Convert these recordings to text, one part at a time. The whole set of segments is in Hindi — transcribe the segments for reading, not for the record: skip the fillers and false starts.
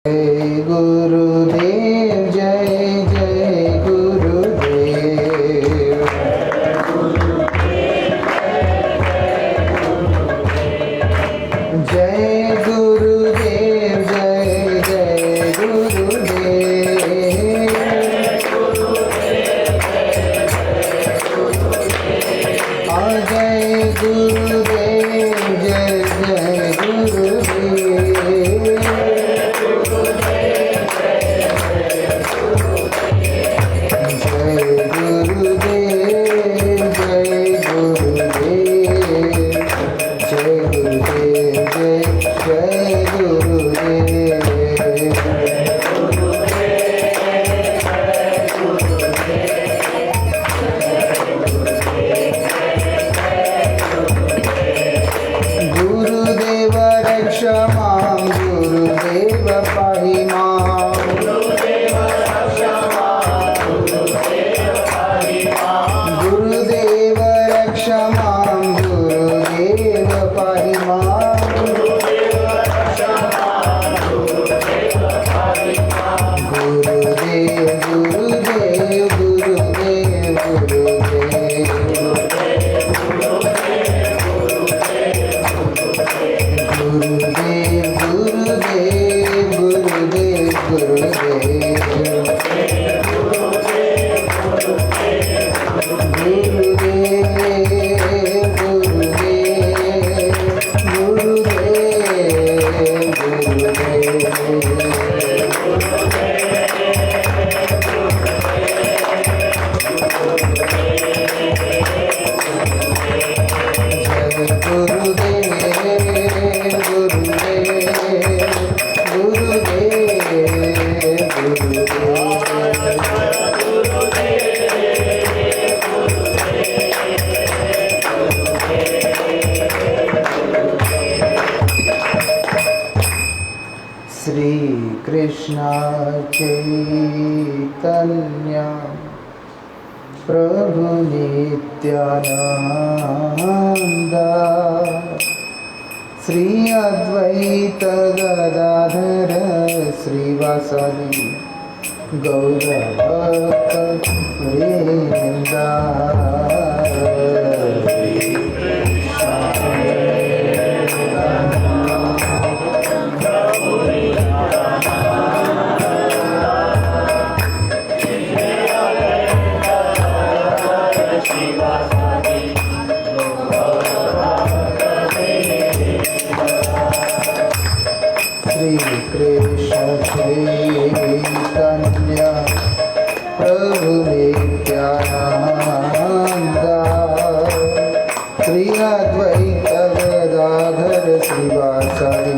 जय गुरुदेव जय जय गुरुदेव। जय गुरुदेव जय जय गुरुदेव। जय गुरुदेव जय जय गुरुदेव। गुरुदेव पाहि मां। गुरुदेव रक्ष मां गुरुदेव पाहि मां। गुरुदेव गुरुदेव गुरुदेव गुरुदेव गुरुदेव गुरुदेव श्री कृष्ण चैतन्य प्रभु नित्यानंद श्री अद्वैत गदाधर श्रीवासदि गौर भक्त वृंद। श्री कृष्ण चैतन्य प्रभु नित्यानंद श्री अद्वैत गदाधर श्रीवासदि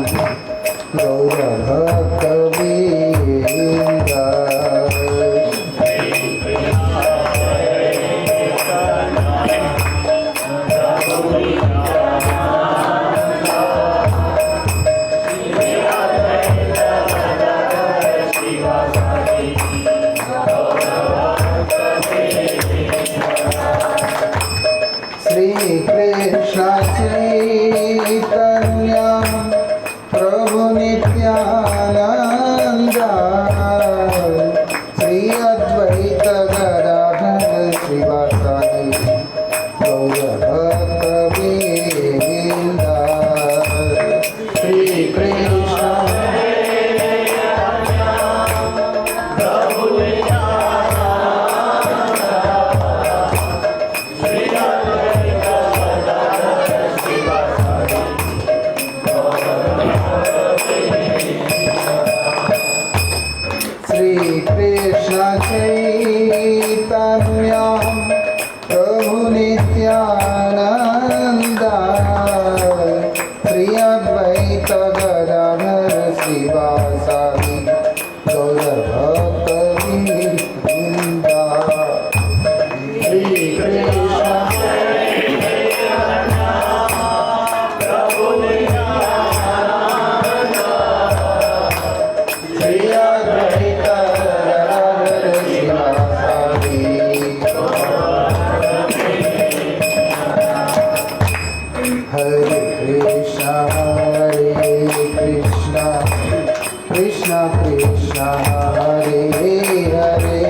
गौर भक्त वृंद। श्री कृष्ण चैतन्य प्रभु नित्यानंद श्री अद्वैत गदाधर श्रीवासदि गौर भक्त वृंद। श्री कृष्ण श्री कृष्ण चैतन्य प्रभु नित्यानंद श्री अद्वैत गदाधर श्रीवासदि गौर भक्त वृंद। श्री कृष्ण Krishna कृष्ण हरे हरे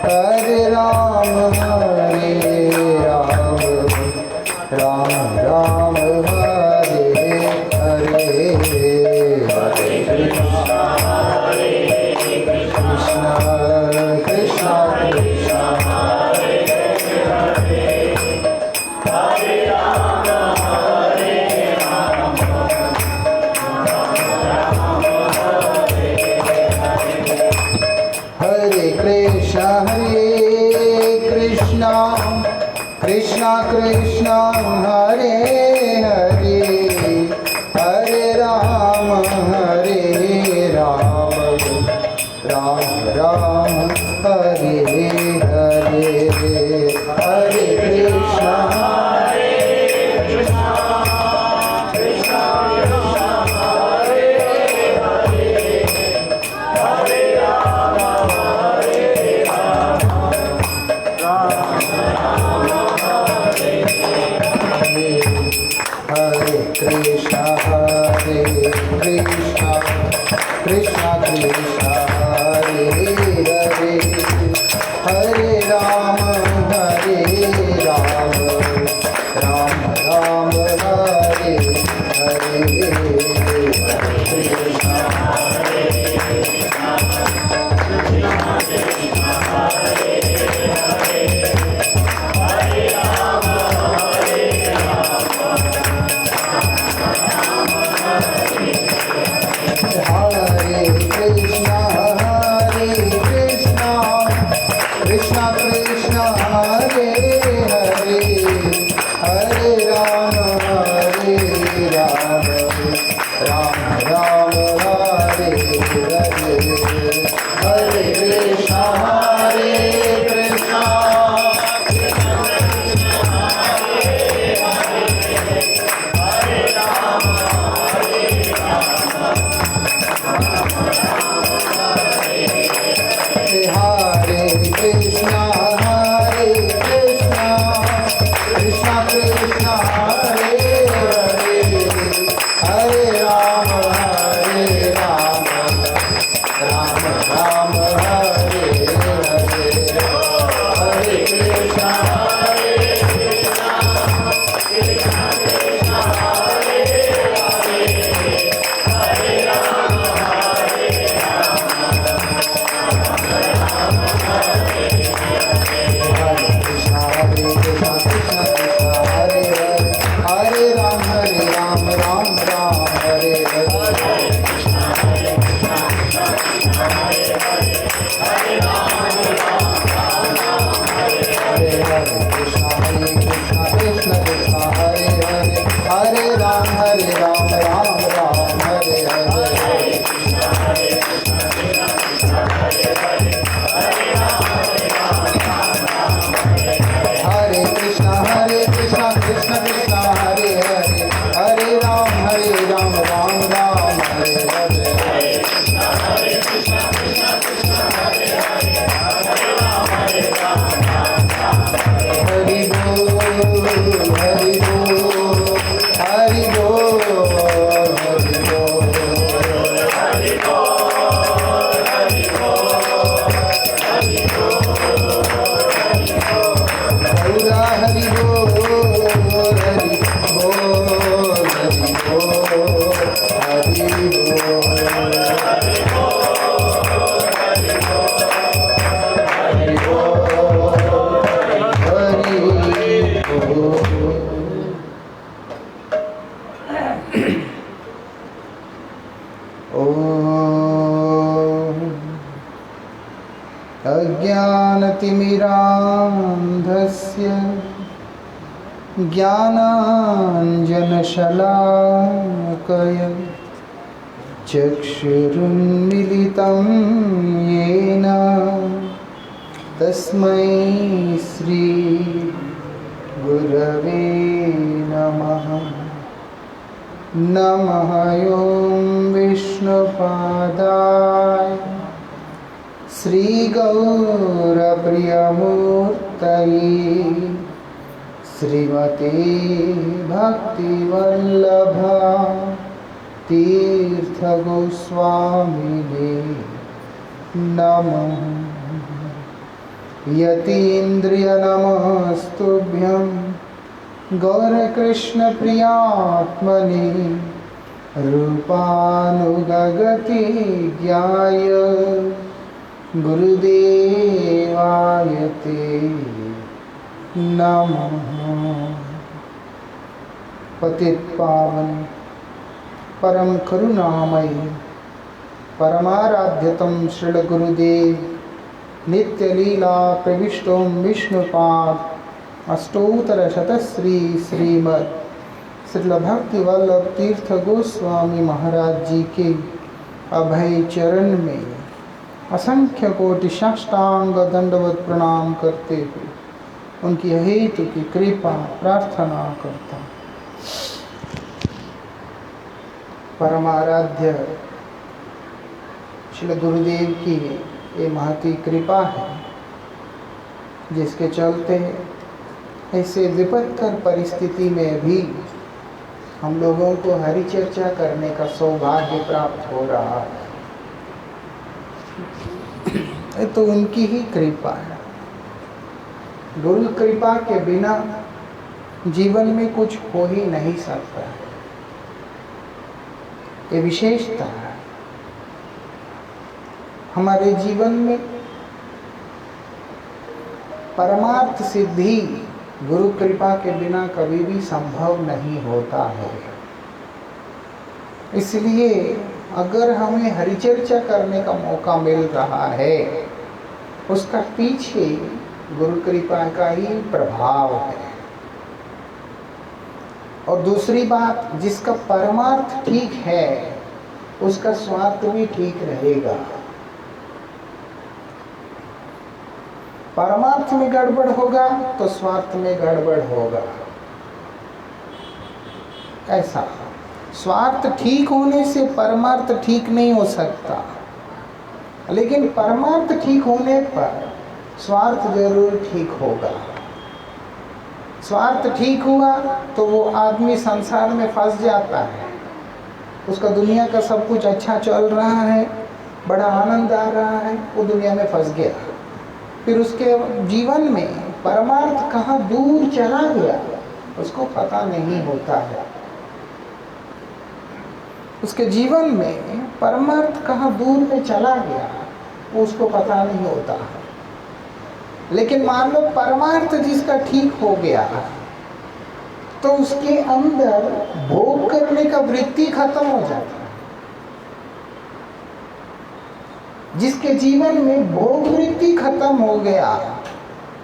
हरे राम राम राम हरे हरे हरे कृष्ण कृष्ण कृष्ण कृष्ण हरे कृष्ण कृष्ण कृष्ण हरे हरे हरे राम राम राम हरे हरे हरे कृष्ण हरे कृष्ण कृष्ण कृष्ण हरे हरे हरे राम राम राम हरे हरे कृष्ण हरे कृष्ण कृष्ण कृष्ण हरे हरे हरे राम राम राम हरे हरे हरे कृष्ण हरे कृष्ण कृष्ण कृष्ण हरे हरे हरे राम राम राम हरे हरे हरे कृष्ण हरे राम हरे हरे हरे कृष्ण कृष्ण कृष्ण हरे हरे हरे राम राम हरे हरे हरि बोल हरि बोल हरि बोल हरि बोल हरि गौरा हरि बोल हरि बोल हरि बोल हरि बोल अज्ञानतिमिरान्धस्य ज्ञानाञ्जनशलाकया चक्षुरुन्मीलितं येन तस्मै श्रीगुरवे नमः। नमः ॐ विष्णुपादाय श्रीगौरप्रियमूर्तये श्रीमते भक्तिवल्लभा तीर्थ गोस्वामिने नमः। यतीन्द्रिय नमस्तुभ्यं गौरकृष्ण प्रियात्मने रूपानुगगति ज्ञाय गुरुदेवाय ते नमः। पतित पावन परम करुणामयी परमाराध्यतम श्रील गुरुदेव नित्य लीला प्रविष्टों विष्णुपाद अष्टोत्तर शतश्री श्रीमद् श्रील भक्ति वल्लभ तीर्थ गोस्वामी महाराज जी के अभय चरण में असंख्य कोटि साष्टांग दंडवत प्रणाम करते हुए उनकी हेतु की कृपा प्रार्थना करता। परमाराध्य श्री गुरुदेव की ये महती कृपा है जिसके चलते ऐसे विपत्कर परिस्थिति में भी हम लोगों को हरि चर्चा करने का सौभाग्य प्राप्त हो रहा है। ये तो उनकी ही कृपा है। गुरु कृपा के बिना जीवन में कुछ हो ही नहीं सकता है। ये विशेषता है हमारे जीवन में। परमार्थ सिद्धि गुरु कृपा के बिना कभी भी संभव नहीं होता है। इसलिए अगर हमें हरिचर्चा करने का मौका मिल रहा है उसका पीछे गुरु कृपा का ही प्रभाव है। और दूसरी बात, जिसका परमार्थ ठीक है उसका स्वार्थ भी ठीक रहेगा। परमार्थ में गड़बड़ होगा तो स्वार्थ में गड़बड़ होगा। ऐसा स्वार्थ ठीक होने से परमार्थ ठीक नहीं हो सकता, लेकिन परमार्थ ठीक होने पर स्वार्थ जरूर ठीक होगा। स्वार्थ ठीक हुआ तो वो आदमी संसार में फंस जाता है। उसका दुनिया का सब कुछ अच्छा चल रहा है, बड़ा आनंद आ रहा है, वो दुनिया में फंस गया। फिर उसके जीवन में परमार्थ कहाँ दूर चला गया उसको पता नहीं होता है। उसके जीवन में परमार्थ कहाँ दूर में चला गया वो उसको पता नहीं होता है। लेकिन मान लो परमार्थ जिसका ठीक हो गया तो उसके अंदर भोग करने का वृत्ति खत्म हो जाता है। जिसके जीवन में भोग वृत्ति खत्म हो गया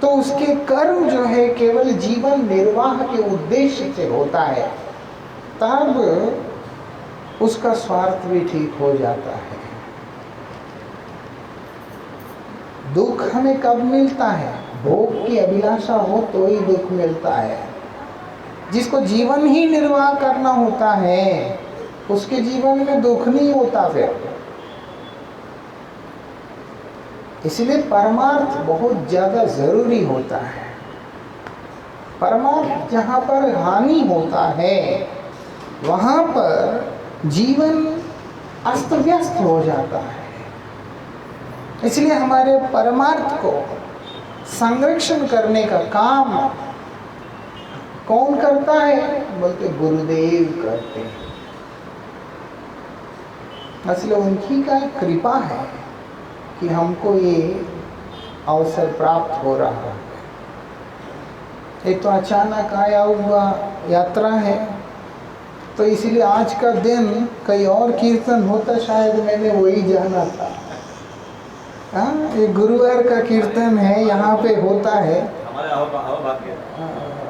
तो उसके कर्म जो है केवल जीवन निर्वाह के उद्देश्य से होता है। तब उसका स्वार्थ भी ठीक हो जाता है। दुख हमें कब मिलता है? भोग की अभिलाषा हो तो ही दुख मिलता है। जिसको जीवन ही निर्वाह करना होता है उसके जीवन में दुख नहीं होता। फिर इसलिए परमार्थ बहुत ज्यादा जरूरी होता है। परमार्थ जहाँ पर हानि होता है वहाँ पर जीवन अस्त व्यस्त हो जाता है। इसलिए हमारे परमार्थ को संरक्षण करने का काम कौन करता है? बोलते गुरुदेव करते हैं। इसलिए उनकी का कृपा है कि हमको ये अवसर प्राप्त हो रहा है। एक तो अचानक आया हुआ यात्रा है तो इसलिए आज का दिन कहीं और कीर्तन होता शायद मैंने वही जाना था। ये गुरुवार का कीर्तन है, यहाँ पे होता है।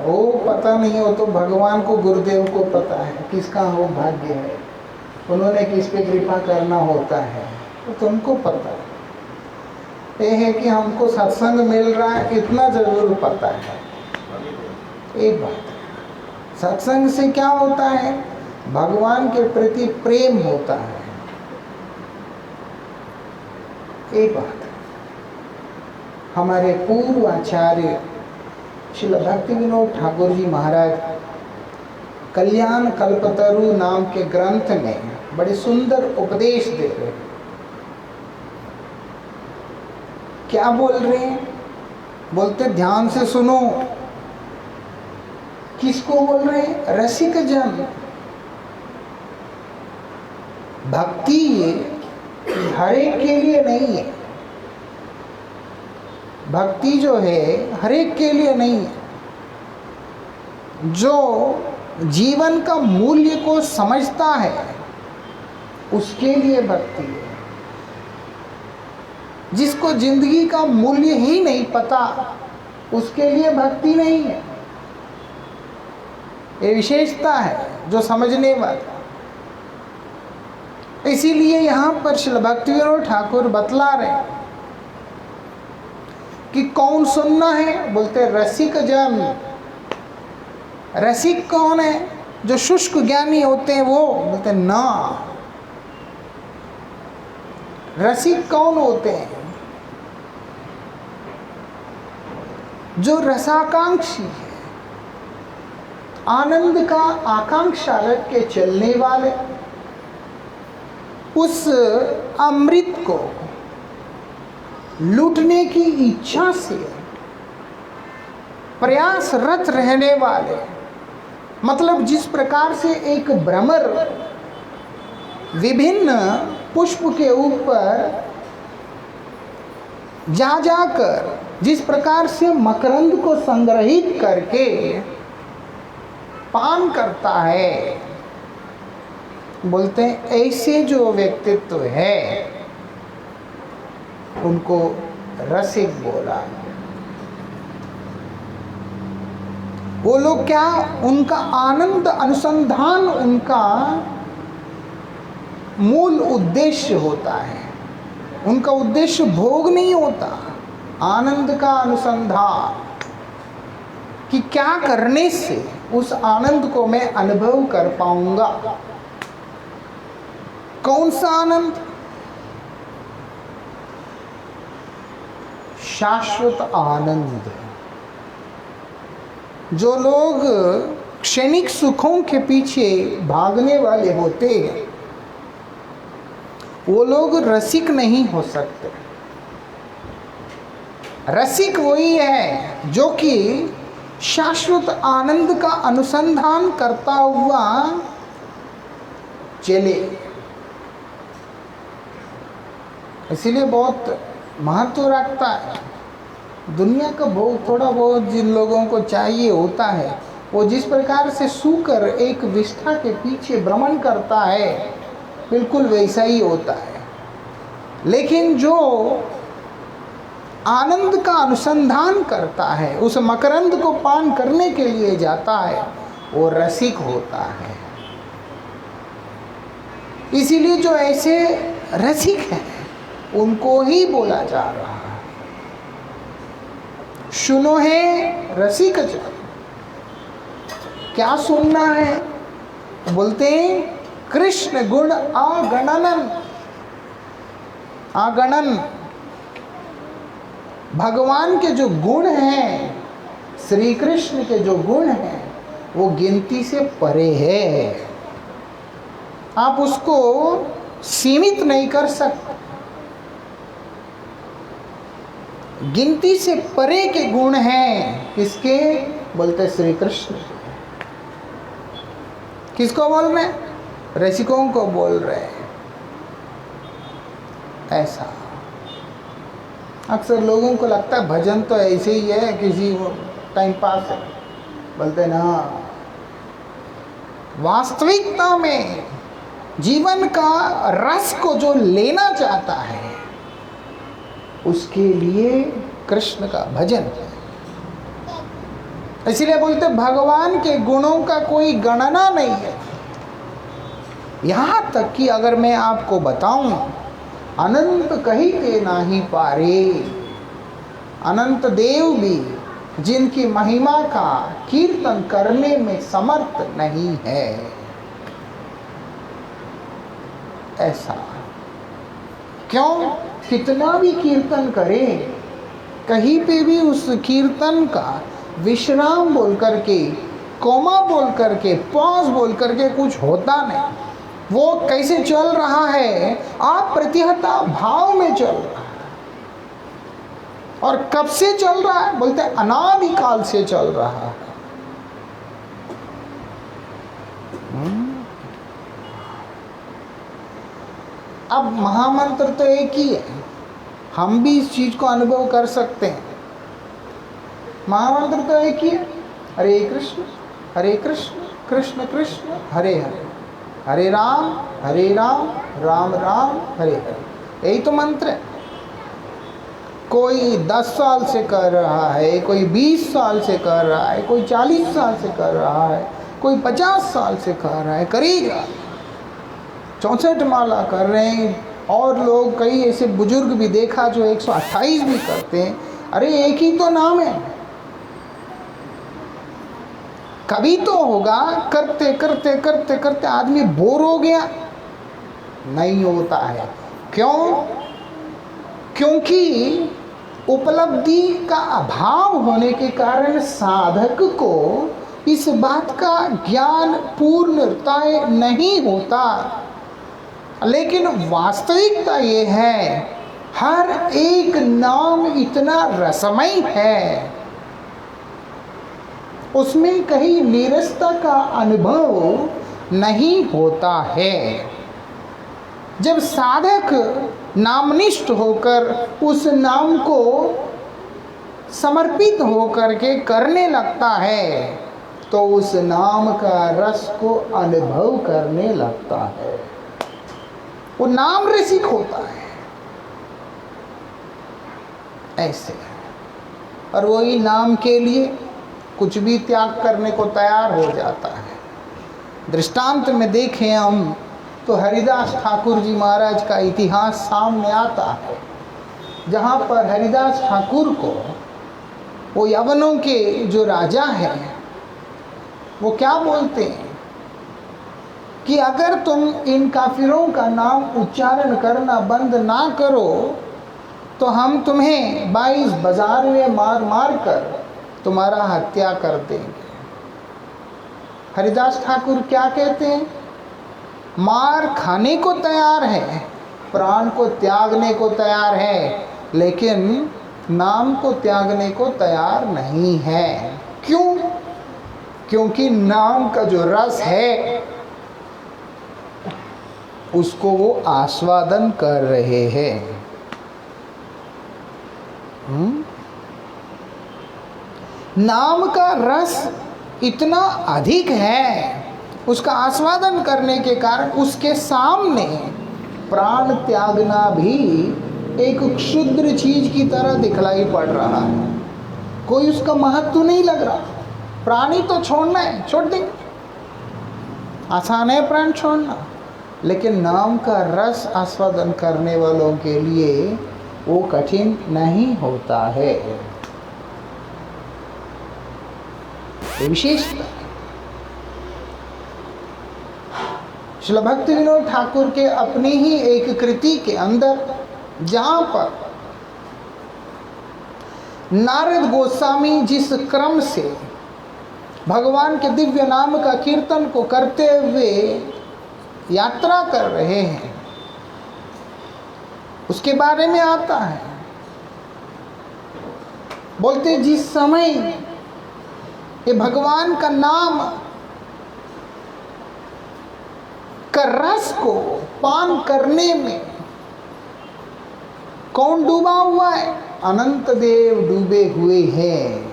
वो पता नहीं, हो तो भगवान को गुरुदेव को पता है किसका वो भाग्य है, उन्होंने किस पे कृपा करना होता है तो तुमको पता है। ये है कि हमको सत्संग मिल रहा है इतना जरूर पता है। एक बात, सत्संग से क्या होता है? भगवान के प्रति प्रेम होता है। एक बात, हमारे पूर्व आचार्य श्रील भक्ति विनोद ठाकुर जी महाराज कल्याण कल्पतरु नाम के ग्रंथ में बड़े सुंदर उपदेश दे रहे हैं। क्या बोल रहे हैं? बोलते ध्यान से सुनो। किसको बोल रहे हैं? रसिक जन। भक्ति हर एक के लिए नहीं है। भक्ति जो है हर एक के लिए नहीं है। जो जीवन का मूल्य को समझता है उसके लिए भक्ति है। जिसको जिंदगी का मूल्य ही नहीं पता उसके लिए भक्ति नहीं है। ये विशेषता है जो समझने वाला। इसीलिए यहाँ पर श्री भक्ति विनोद ठाकुर बतला रहे हैं कि कौन सुनना है। बोलते रसिक जन। रसिक कौन है? जो शुष्क ज्ञानी होते हैं वो। बोलते ना। रसिक कौन होते हैं? जो रसाकांक्षी है, आनंद का आकांक्षा रख के चलने वाले, उस अमृत को लूटने की इच्छा से प्रयासरत रहने वाले। मतलब जिस प्रकार से एक भ्रमर विभिन्न पुष्प के ऊपर जा जाकर जिस प्रकार से मकरंद को संग्रहित करके पान करता है, बोलते हैं ऐसे जो व्यक्तित्व है उनको रसिक बोला। वो लोग क्या? उनका आनंद अनुसंधान उनका मूल उद्देश्य होता है। उनका उद्देश्य भोग नहीं होता, आनंद का अनुसंधान कि क्या करने से उस आनंद को मैं अनुभव कर पाऊंगा। कौन सा आनंद? शाश्वत आनंद। जो लोग क्षणिक सुखों के पीछे भागने वाले होते हैं वो लोग रसिक नहीं हो सकते। रसिक वही है जो कि शाश्वत आनंद का अनुसंधान करता हुआ चले। इसीलिए बहुत महत्व रखता है। दुनिया का भोग थोड़ा बहुत जिन लोगों को चाहिए होता है, वो जिस प्रकार से सूकर एक विष्ठा के पीछे भ्रमण करता है बिल्कुल वैसा ही होता है। लेकिन जो आनंद का अनुसंधान करता है, उस मकरंद को पान करने के लिए जाता है, वो रसिक होता है। इसीलिए जो ऐसे रसिक हैं उनको ही बोला जा रहा है। सुनो है रसिक जन। क्या सुनना है? बोलते हैं कृष्ण गुण आगणन। आगणन भगवान के जो गुण हैं, श्री कृष्ण के जो गुण हैं वो गिनती से परे है। आप उसको सीमित नहीं कर सकते। गिनती से परे के गुण हैं। किसके? बोलते श्री कृष्ण। किसको बोल रहे हैं? रसिकों को बोल रहे हैं। ऐसा अक्सर लोगों को लगता है भजन तो ऐसे ही है, किसी टाइम पास है। बोलते ना, वास्तविकता में जीवन का रस को जो लेना चाहता है उसके लिए कृष्ण का भजन है। इसलिए बोलते भगवान के गुणों का कोई गणना नहीं है। यहाँ तक कि अगर मैं आपको बताऊं, अनंत कही के नाही पारे, अनंत देव भी जिनकी महिमा का कीर्तन करने में समर्थ नहीं है। ऐसा क्यों? कितना भी कीर्तन करे, कहीं पे भी उस कीर्तन का विश्राम बोल करके, कोमा बोल करके, पॉज बोल करके कुछ होता नहीं। वो कैसे चल रहा है? आप प्रतिहता भाव में चल रहा है। और कब से चल रहा है? बोलते हैं अनादिकाल से चल रहा है। अब महामंत्र तो एक ही है, हम भी इस चीज को अनुभव कर सकते हैं। महामंत्र तो एक ही है, हरे कृष्ण कृष्ण कृष्ण हरे हरे, हरे राम राम राम हरे हरे। यही तो मंत्र है। कोई 10 साल से कर रहा है, कोई 20 साल से कर रहा है, कोई 40 साल से कर रहा है, कोई 50 साल से कर रहा है, करेगा। 64 माला कर रहे हैं। और लोग कई ऐसे बुजुर्ग भी देखा जो 128 भी करते हैं। अरे एक ही तो नाम है, कभी तो होगा करते करते करते करते आदमी बोर हो गया। नहीं होता है। क्यों? क्योंकि उपलब्धि का अभाव होने के कारण साधक को इस बात का ज्ञान पूर्णता नहीं होता। लेकिन वास्तविकता ये है, हर एक नाम इतना रसमय है, उसमें कहीं नीरसता का अनुभव नहीं होता है। जब साधक नामनिष्ठ होकर उस नाम को समर्पित होकर के करने लगता है तो उस नाम का रस को अनुभव करने लगता है। वो नाम रसिक होता है ऐसे। और वही नाम के लिए कुछ भी त्याग करने को तैयार हो जाता है। दृष्टांत में देखें हम तो हरिदास ठाकुर जी महाराज का इतिहास सामने आता है, जहाँ पर हरिदास ठाकुर को वो यवनों के जो राजा हैं वो क्या बोलते हैं कि अगर तुम इन काफिरों का नाम उच्चारण करना बंद ना करो तो हम तुम्हें 22 बाजार में मार मार कर तुम्हारा हत्या कर देंगे। हरिदास ठाकुर क्या कहते हैं? मार खाने को तैयार है, प्राण को त्यागने को तैयार है, लेकिन नाम को त्यागने को तैयार नहीं है। क्यों? क्योंकि नाम का जो रस है उसको वो आस्वादन कर रहे हैं। नाम का रस इतना अधिक है, उसका आस्वादन करने के कारण उसके सामने प्राण त्यागना भी एक क्षुद्र चीज की तरह दिखलाई पड़ रहा है। कोई उसका महत्व नहीं लग रहा। प्राणी तो छोड़ना है, छोड़ देंगे, आसान है प्राण छोड़ना। लेकिन नाम का रस आस्वादन करने वालों के लिए वो कठिन नहीं होता है। विशेषता श्रील भक्ति विनोद ठाकुर के अपनी ही एक कृति के अंदर, जहां पर नारद गोस्वामी जिस क्रम से भगवान के दिव्य नाम का कीर्तन को करते हुए यात्रा कर रहे हैं, उसके बारे में आता है। बोलते जिस समय ये भगवान का नाम का रस को पान करने में कौन डूबा हुआ है? अनंत देव डूबे हुए हैं।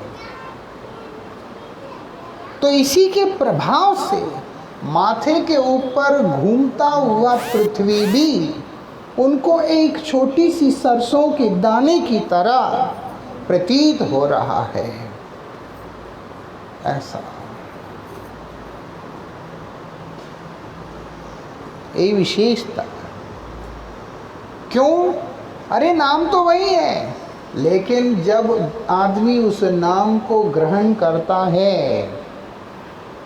तो इसी के प्रभाव से माथे के ऊपर घूमता हुआ पृथ्वी भी उनको एक छोटी सी सरसों के दाने की तरह प्रतीत हो रहा है। ऐसा ये विशेषता। क्यों? अरे नाम तो वही है, लेकिन जब आदमी उस नाम को ग्रहण करता है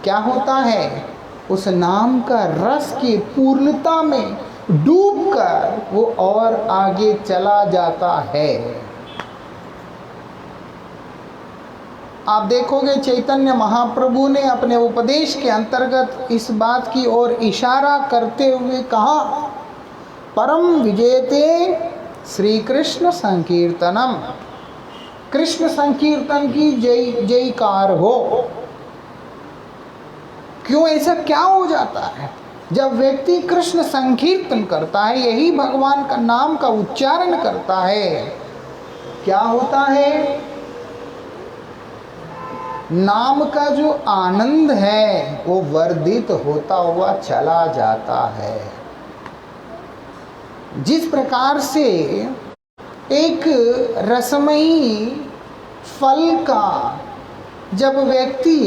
क्या होता है? उस नाम का रस की पूर्णता में डूबकर वो और आगे चला जाता है। आप देखोगे चैतन्य महाप्रभु ने अपने उपदेश के अंतर्गत इस बात की ओर इशारा करते हुए कहा, परम विजेते श्री कृष्ण संकीर्तनम, कृष्ण संकीर्तन की जय जयकार हो। क्यों ऐसा क्या हो जाता है? जब व्यक्ति कृष्ण संकीर्तन करता है, यही भगवान का नाम का उच्चारण करता है, क्या होता है? नाम का जो आनंद है वो वर्धित होता हुआ चला जाता है। जिस प्रकार से एक रसमयी फल का जब व्यक्ति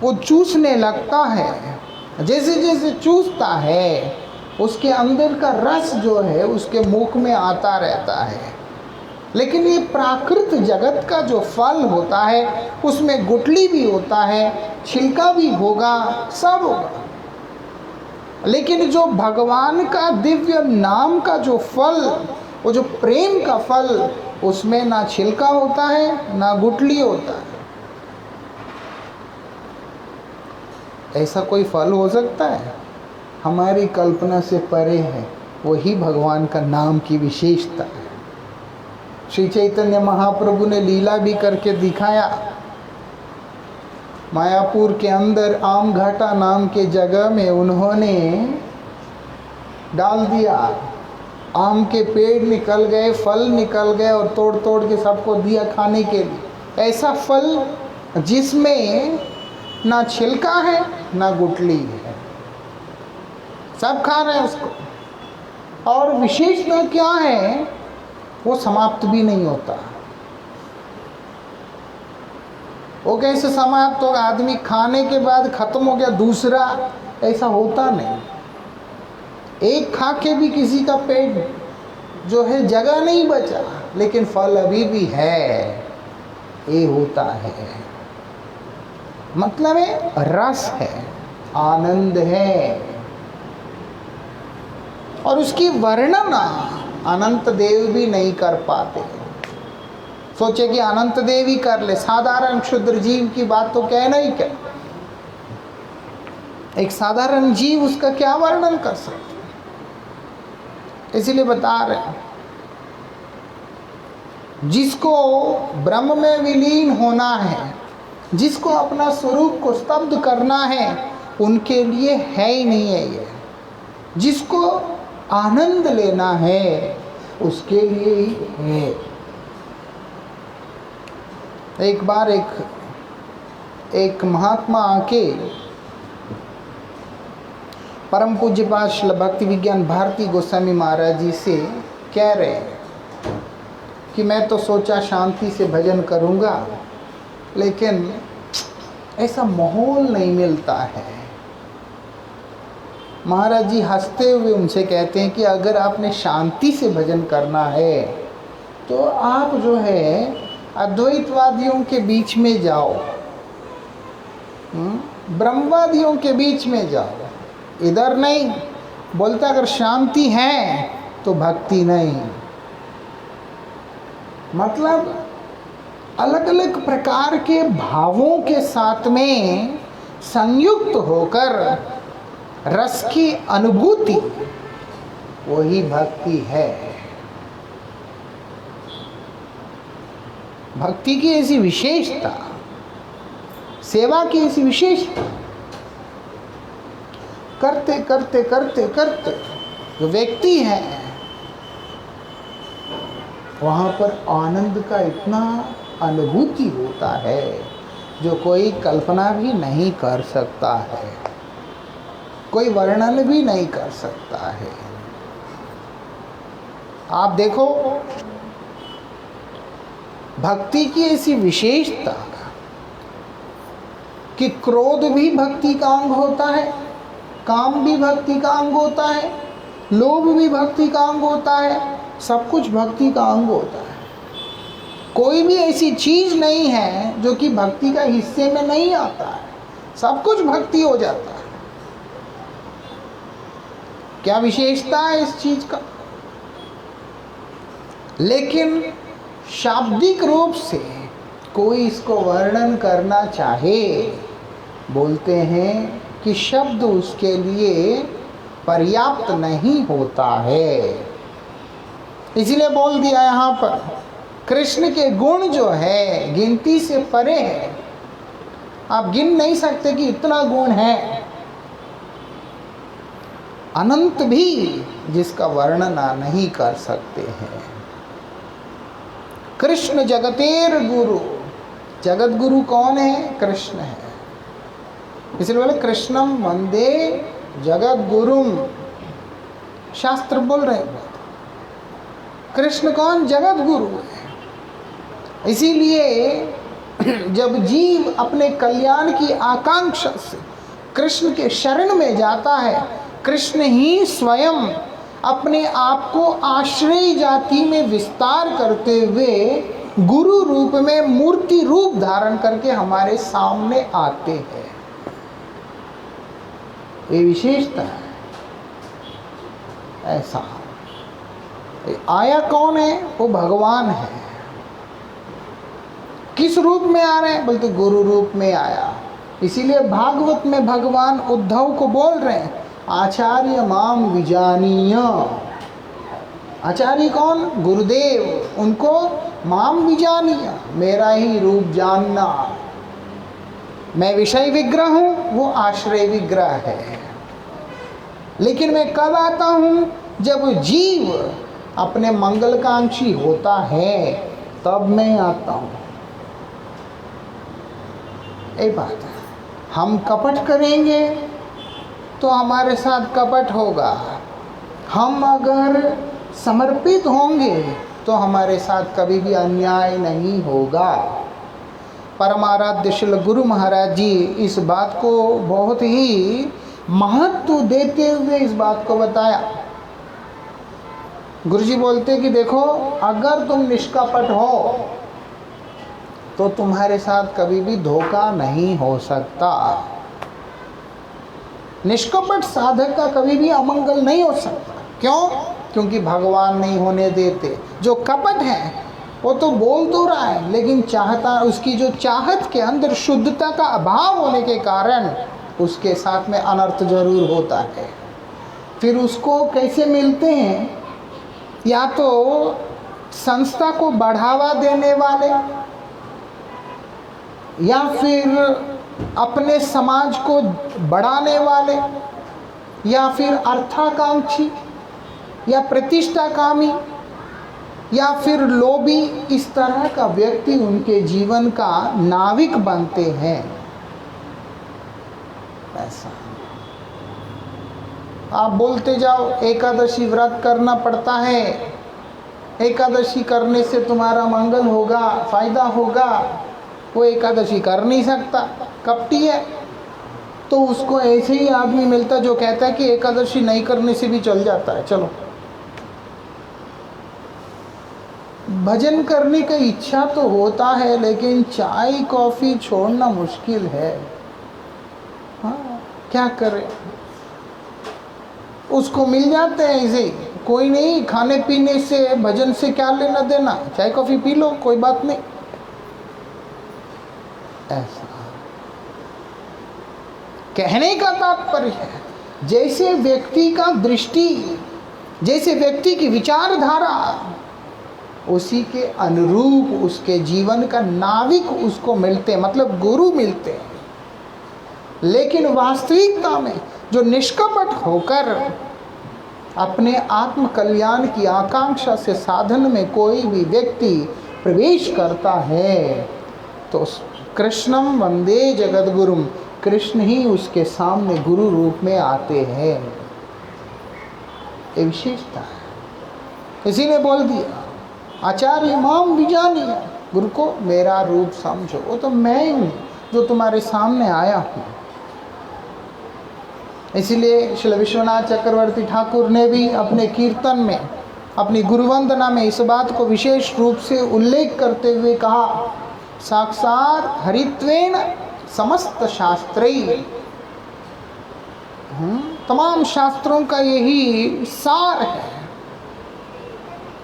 वो चूसने लगता है, जैसे जैसे चूसता है उसके अंदर का रस जो है उसके मुख में आता रहता है। लेकिन ये प्राकृत जगत का जो फल होता है उसमें गुठली भी होता है, छिलका भी होगा, सब होगा। लेकिन जो भगवान का दिव्य नाम का जो फल, वो जो प्रेम का फल, उसमें ना छिलका होता है ना गुठली होता है। ऐसा कोई फल हो सकता है? हमारी कल्पना से परे है। वही भगवान का नाम की विशेषता है। श्री चैतन्य महाप्रभु ने लीला भी करके दिखाया। मायापुर के अंदर आमघाटा नाम के जगह में उन्होंने डाल दिया, आम के पेड़ निकल गए, फल निकल गए और तोड़ तोड़ के सबको दिया खाने के लिए। ऐसा फल जिसमें ना छिलका है ना गुठली है, सब खा रहे हैं उसको। और विशेषता क्या है? वो समाप्त भी नहीं होता। वो कैसे समाप्त होगा? आदमी खाने के बाद खत्म हो गया, दूसरा, ऐसा होता नहीं। एक खा के भी किसी का पेट जो है जगह नहीं बचा, लेकिन फल अभी भी है, ये होता है। मतलब है रस है, आनंद है। और उसकी वर्णना अनंत देव भी नहीं कर पाते। सोचे कि अनंत देव ही कर ले, साधारण क्षुद्र जीव की बात तो कहना ही क्या। एक साधारण जीव उसका क्या वर्णन कर सकते? इसीलिए बता रहे हैं, जिसको ब्रह्म में विलीन होना है, जिसको अपना स्वरूप को स्तब्ध करना है, उनके लिए है ही नहीं है ये। जिसको आनंद लेना है उसके लिए ही है। एक बार एक महात्मा आके परम पूज्य पाद श्रील भक्ति विज्ञान भारती गोस्वामी महाराज जी से कह रहे हैं कि मैं तो सोचा शांति से भजन करूँगा, लेकिन ऐसा माहौल नहीं मिलता है। महाराज जी हंसते हुए उनसे कहते हैं कि अगर आपने शांति से भजन करना है तो आप जो है अद्वैतवादियों के बीच में जाओ, ब्रह्मवादियों के बीच में जाओ, इधर नहीं। बोलता अगर शांति है तो भक्ति नहीं। मतलब अलग अलग प्रकार के भावों के साथ में संयुक्त होकर रस की अनुभूति, वही भक्ति है। भक्ति की ऐसी विशेषता, सेवा की ऐसी विशेषता, करते करते करते करते जो व्यक्ति है वहाँ पर आनंद का इतना अनुभूति होता है जो कोई कल्पना भी नहीं कर सकता है, कोई वर्णन भी नहीं कर सकता है। आप देखो भक्ति की ऐसी विशेषता कि क्रोध भी भक्ति का अंग होता है, काम भी भक्ति का अंग होता है, लोभ भी भक्ति का अंग होता है, सब कुछ भक्ति का अंग होता है। कोई भी ऐसी चीज नहीं है जो कि भक्ति का हिस्से में नहीं आता है, सब कुछ भक्ति हो जाता है। क्या विशेषता है इस चीज का? लेकिन शाब्दिक रूप से कोई इसको वर्णन करना चाहे, बोलते हैं कि शब्द उसके लिए पर्याप्त नहीं होता है। इसलिए बोल दिया यहाँ पर कृष्ण के गुण जो है गिनती से परे है। आप गिन नहीं सकते कि इतना गुण है, अनंत भी जिसका वर्णन नहीं कर सकते हैं। कृष्ण जगतेर गुरु, जगत गुरु कौन है? कृष्ण है। इसलिए बोले कृष्णम वंदे जगत गुरुम, शास्त्र बोल रहे हैं। कृष्ण कौन? जगत गुरु है। इसीलिए जब जीव अपने कल्याण की आकांक्षा से कृष्ण के शरण में जाता है, कृष्ण ही स्वयं अपने आप को आश्रय जाति में विस्तार करते हुए गुरु रूप में मूर्ति रूप धारण करके हमारे सामने आते हैं। ये विशेषता है। ऐसा आया कौन है? वो भगवान है। किस रूप में आ रहे हैं? बोलते गुरु रूप में आया। इसीलिए भागवत में भगवान उद्धव को बोल रहे हैं आचार्य माम विजानीय। आचार्य कौन? गुरुदेव। उनको माम विजानीय, मेरा ही रूप जानना। मैं विषय विग्रह हूँ, वो आश्रय विग्रह है। लेकिन मैं कब आता हूँ? जब जीव अपने मंगलकांक्षी होता है, तब मैं आता हूँ। ये बात है। हम कपट करेंगे तो हमारे साथ कपट होगा। हम अगर समर्पित होंगे तो हमारे साथ कभी भी अन्याय नहीं होगा। परमाराध्य श्री गुरु महाराज जी इस बात को बहुत ही महत्व देते हुए इस बात को बताया। गुरु जी बोलते कि देखो, अगर तुम निष्कपट हो तो तुम्हारे साथ कभी भी धोखा नहीं हो सकता। निष्कपट साधक का कभी भी अमंगल नहीं हो सकता। क्यों? क्योंकि भगवान नहीं होने देते। जो कपट है वो तो बोल तो रहा है, लेकिन चाहता, उसकी जो चाहत के अंदर शुद्धता का अभाव होने के कारण उसके साथ में अनर्थ जरूर होता है। फिर उसको कैसे मिलते हैं? या तो संस्था को बढ़ावा देने वाले, या फिर अपने समाज को बढ़ाने वाले, या फिर अर्थाकांक्षी या प्रतिष्ठाकामी, या फिर लोभी। इस तरह का व्यक्ति उनके जीवन का नाविक बनते हैं। ऐसा आप बोलते जाओ एकादशी व्रत करना पड़ता है, एकादशी करने से तुम्हारा मंगल होगा, फायदा होगा। वो एकादशी कर नहीं सकता, कपटी है। तो उसको ऐसे ही आदमी मिलता जो कहता है कि एकादशी नहीं करने से भी चल जाता है। चलो, भजन करने की इच्छा तो होता है, लेकिन चाय कॉफ़ी छोड़ना मुश्किल है। हाँ, क्या करें? उसको मिल जाते हैं ऐसे। कोई नहीं, खाने पीने से भजन से क्या लेना देना, चाय कॉफ़ी पी लो, कोई बात नहीं। ऐसा कहने का तात्पर्य है, जैसे व्यक्ति का दृष्टि, जैसे व्यक्ति की विचारधारा, उसी के अनुरूप उसके जीवन का नाविक उसको मिलते हैं, मतलब गुरु मिलते हैं। लेकिन वास्तविकता में जो निष्कपट होकर अपने आत्म कल्याण की आकांक्षा से साधन में कोई भी व्यक्ति प्रवेश करता है, तो कृष्णम वंदे जगत गुरुम, कृष्ण ही उसके सामने गुरु रूप में आते हैं। ये विशेषता है। इसी ने बोल दिया आचार्य माम विजानीय, गुरु को मेरा रूप समझो। वो तो मैं हूँ जो तुम्हारे सामने आया हूँ। इसीलिए श्री विश्वनाथ चक्रवर्ती ठाकुर ने भी अपने कीर्तन में, अपनी गुरुवंदना में इस बात को विशेष रूप से उल्लेख करते हुए कहा, साक्षात हरित्वेन समस्त शास्त्रैः। तमाम शास्त्रों का यही सार है।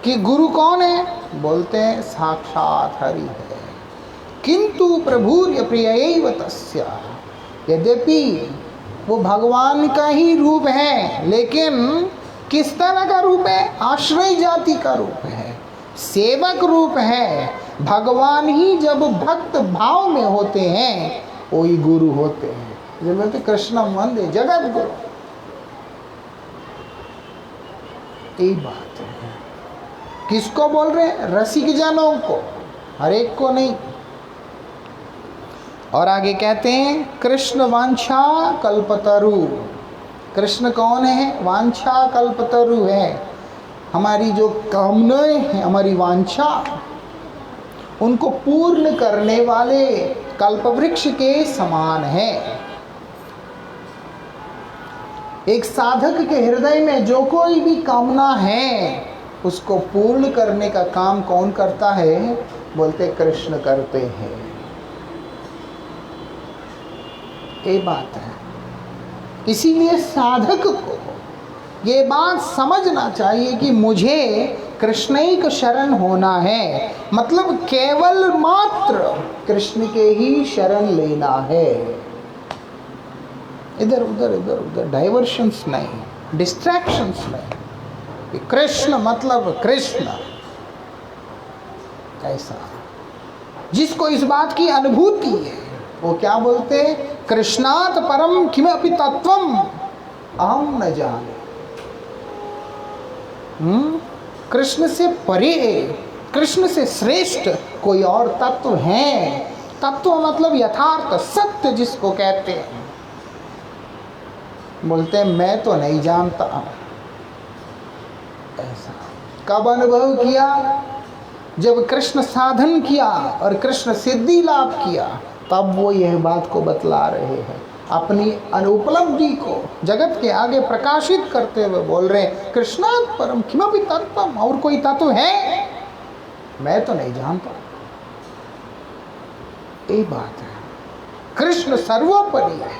कि गुरु कौन है? बोलते हैं साक्षात हरि है। किंतु प्रभुर्य प्रियैव तस्य, यद्यपि वो भगवान का ही रूप है, लेकिन किस तरह का रूप है? आश्रय जाति का रूप है, सेवक रूप है। भगवान ही जब भक्त भाव में होते हैं वही गुरु होते हैं। जब बोलते कृष्णम वंदे जगत गुरु, यही बात है। किसको बोल रहे हैं? रसिक जनों को, हर एक को नहीं। और आगे कहते हैं कृष्ण वांछा कल्पतरु। कृष्ण कौन है? वांछा कल्पतरु है। हमारी जो कामनाएं हैं, हमारी वांछा, उनको पूर्ण करने वाले कल्पवृक्ष के समान है। एक साधक के हृदय में जो कोई भी कामना है उसको पूर्ण करने का काम कौन करता है? बोलते कृष्ण करते हैं। ये बात है। इसीलिए साधक को ये बात समझना चाहिए कि मुझे कृष्ण ही का शरण होना है, मतलब केवल मात्र कृष्ण के ही शरण लेना है। इधर उधर डाइवर्शंस नहीं, डिस्ट्रैक्शंस नहीं। कृष्ण मतलब कृष्ण, ऐसा। जिसको इस बात की अनुभूति है वो क्या बोलते हैं? कृष्णात् परम किमपि तत्वम अहम न जाने। कृष्ण से परे, कृष्ण से श्रेष्ठ कोई और तत्व है। तत्व मतलब यथार्थ, सत्य जिसको कहते हैं। बोलते हैं मैं तो नहीं जानता। ऐसा कब अनुभव किया? जब कृष्ण साधन किया और कृष्ण सिद्धि लाभ किया, तब वो यह बात को बतला रहे हैं। अपनी अनुपलब्धि को जगत के आगे प्रकाशित करते हुए बोल रहे हैं कृष्णात् परम किमपि तत्वम, और कोई तत्व है मैं तो नहीं जानता। ये बात है। कृष्ण सर्वोपरि है,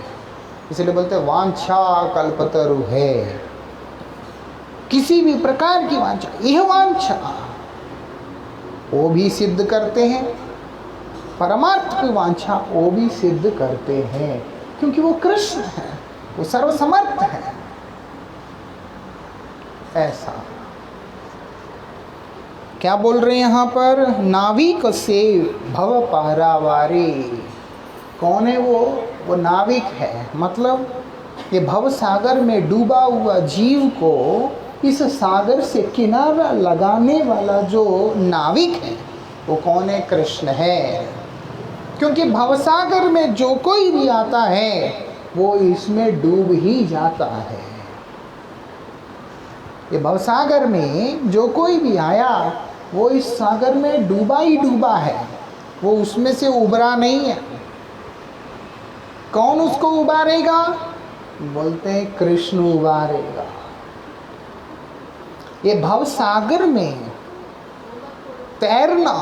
इसलिए बोलते हैं वांछा कल्पतरु है। किसी भी प्रकार की वांछा, यह वांछा वो भी सिद्ध करते हैं, परमार्थ की वांछा वो भी सिद्ध करते हैं, क्योंकि वो कृष्ण है, वो सर्वसमर्थ है। ऐसा क्या बोल रहे हैं यहाँ पर? नाविक से भव पारावारे। कौन है वो नाविक है, मतलब ये भव सागर में डूबा हुआ जीव को इस सागर से किनारा लगाने वाला जो नाविक है वो कौन है? कृष्ण है। क्योंकि भवसागर में जो कोई भी आता है वो इसमें डूब ही जाता है। ये भवसागर में जो कोई भी आया वो इस सागर में डूबा ही डूबा है, वो उसमें से उबरा नहीं है। कौन उसको उबारेगा? बोलते हैं कृष्ण उबारेगा। ये भवसागर में तैरना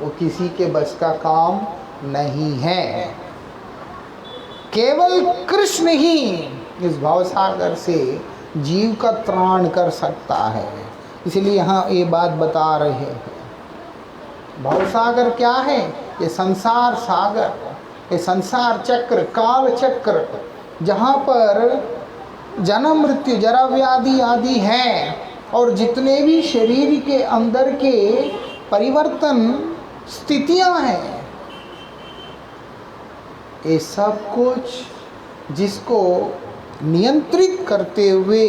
वो किसी के बस का काम नहीं है। केवल कृष्ण ही इस भवसागर से जीव का त्राण कर सकता है। इसलिए यहाँ ये बात बता रहे हैं। भवसागर क्या है? ये संसार सागर, ये संसार चक्र, काल चक्र, जहाँ पर जन्म मृत्यु जरा व्याधि आदि है, और जितने भी शरीर के अंदर के परिवर्तन स्थितियां हैं, ये सब कुछ जिसको नियंत्रित करते हुए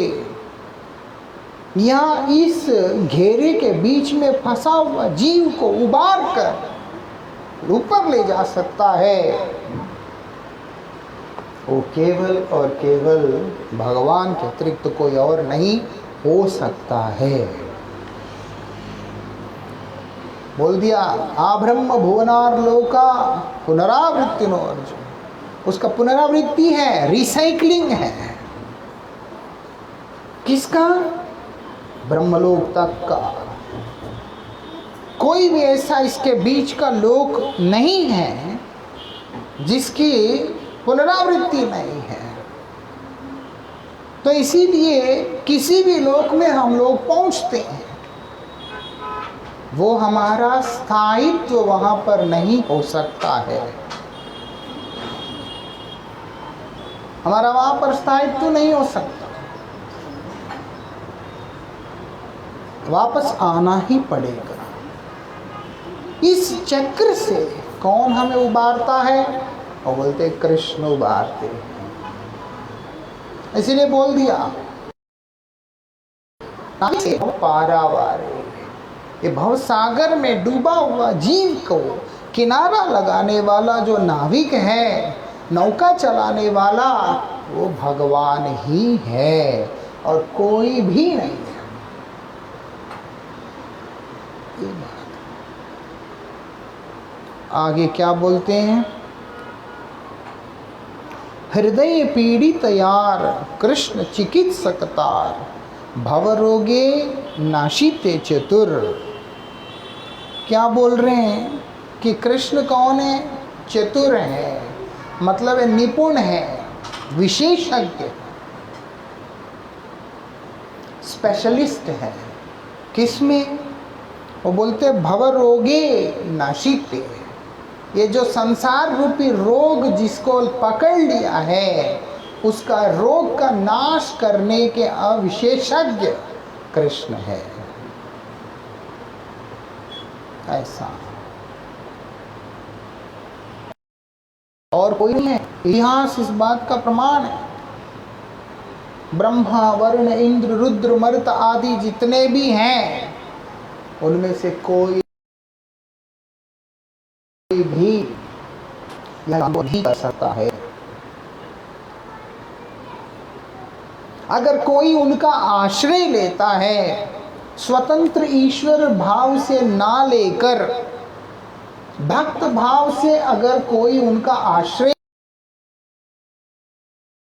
यहाँ इस घेरे के बीच में फंसा हुआ जीव को उबार कर ऊपर ले जा सकता है, वो केवल और केवल भगवान के अतिरिक्त कोई और नहीं हो सकता है। बोल दिया आब्रह्म भुवनार लोका पुनरावृत्ति नो अर्जुन। उसका पुनरावृत्ति है, रिसाइकलिंग है। किसका? ब्रह्मलोक तक का। कोई भी ऐसा इसके बीच का लोक नहीं है जिसकी पुनरावृत्ति नहीं है। तो इसीलिए किसी भी लोक में हम लोग पहुंचते हैं, वो हमारा स्थायित्व वहाँ पर नहीं हो सकता है। हमारा वहाँ पर स्थायित्व नहीं हो सकता, वापस आना ही पड़ेगा। इस चक्र से कौन हमें उबारता है? और बोलते कृष्ण उबारते हैं। इसीलिए बोल दिया पारावारे, ये भव सागर में डूबा हुआ जीव को किनारा लगाने वाला जो नाविक है, नौका चलाने वाला, वो भगवान ही है और कोई भी नहीं है। ये बात आगे क्या बोलते हैं? हृदय पीड़ित यार कृष्ण चिकित्सकतार, भवरोगे नाशिते चतुर। क्या बोल रहे हैं कि कृष्ण कौन है? चतुर है, मतलब निपुण है, विशेषज्ञ, स्पेशलिस्ट है। किसमें? वो बोलते भवरोगे नाशिते, ये जो संसार रूपी रोग जिसको पकड़ लिया है, उसका रोग का नाश करने के अविशेषज्ञ कृष्ण है। ऐसा और कोई नहीं है। इतिहास इस बात का प्रमाण है। ब्रह्मा, वरुण, इंद्र, रुद्र, मरुत आदि जितने भी हैं, उनमें से कोई भी यह नहीं कर सकता है। अगर कोई उनका आश्रय लेता है, स्वतंत्र ईश्वर भाव से ना लेकर भक्त भाव से अगर कोई उनका आश्रय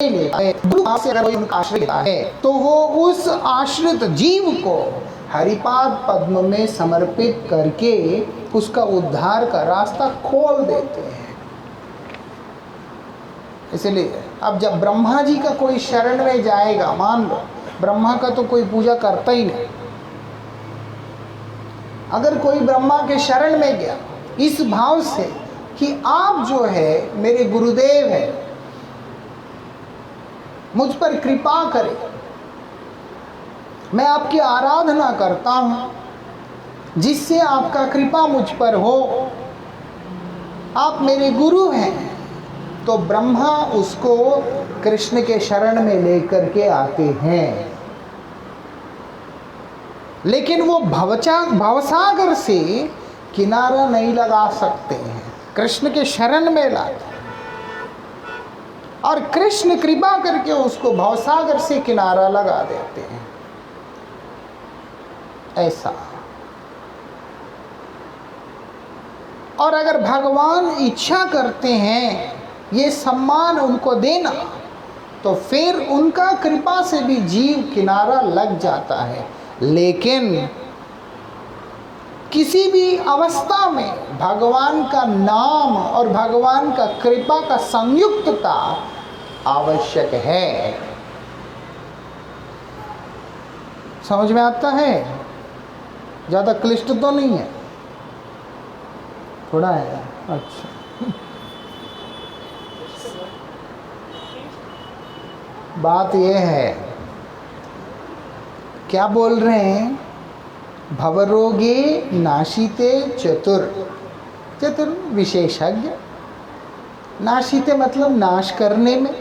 लेता है, गुरु भाव से अगर कोई उनका आश्रय लेता है, तो वो उस आश्रित जीव को हरिपाद पद्म में समर्पित करके उसका उद्धार का रास्ता खोल देते हैं। इसलिए अब जब ब्रह्मा जी का कोई शरण में जाएगा, मान लो ब्रह्मा का तो कोई पूजा करता ही नहीं, अगर कोई ब्रह्मा के शरण में गया इस भाव से कि आप जो है मेरे गुरुदेव है, मुझ पर कृपा करें, मैं आपकी आराधना करता हूं, जिससे आपका कृपा मुझ पर हो, आप मेरे गुरु हैं, तो ब्रह्मा उसको कृष्ण के शरण में लेकर के आते हैं। लेकिन वो भवसागर से किनारा नहीं लगा सकते हैं, कृष्ण के शरण में लाते हैं और कृष्ण कृपा करके उसको भवसागर से किनारा लगा देते हैं। ऐसा। और अगर भगवान इच्छा करते हैं ये सम्मान उनको देना, तो फिर उनका कृपा से भी जीव किनारा लग जाता है। लेकिन किसी भी अवस्था में भगवान का नाम और भगवान का कृपा का संयुक्तता आवश्यक है। समझ में आता है? ज़्यादा क्लिष्ट तो नहीं है, थोड़ा है। अच्छा, बात यह है, क्या बोल रहे हैं? भवरोगे नाशिते चतुर। चतुर विशेषज्ञ, नाशिते मतलब नाश करने में।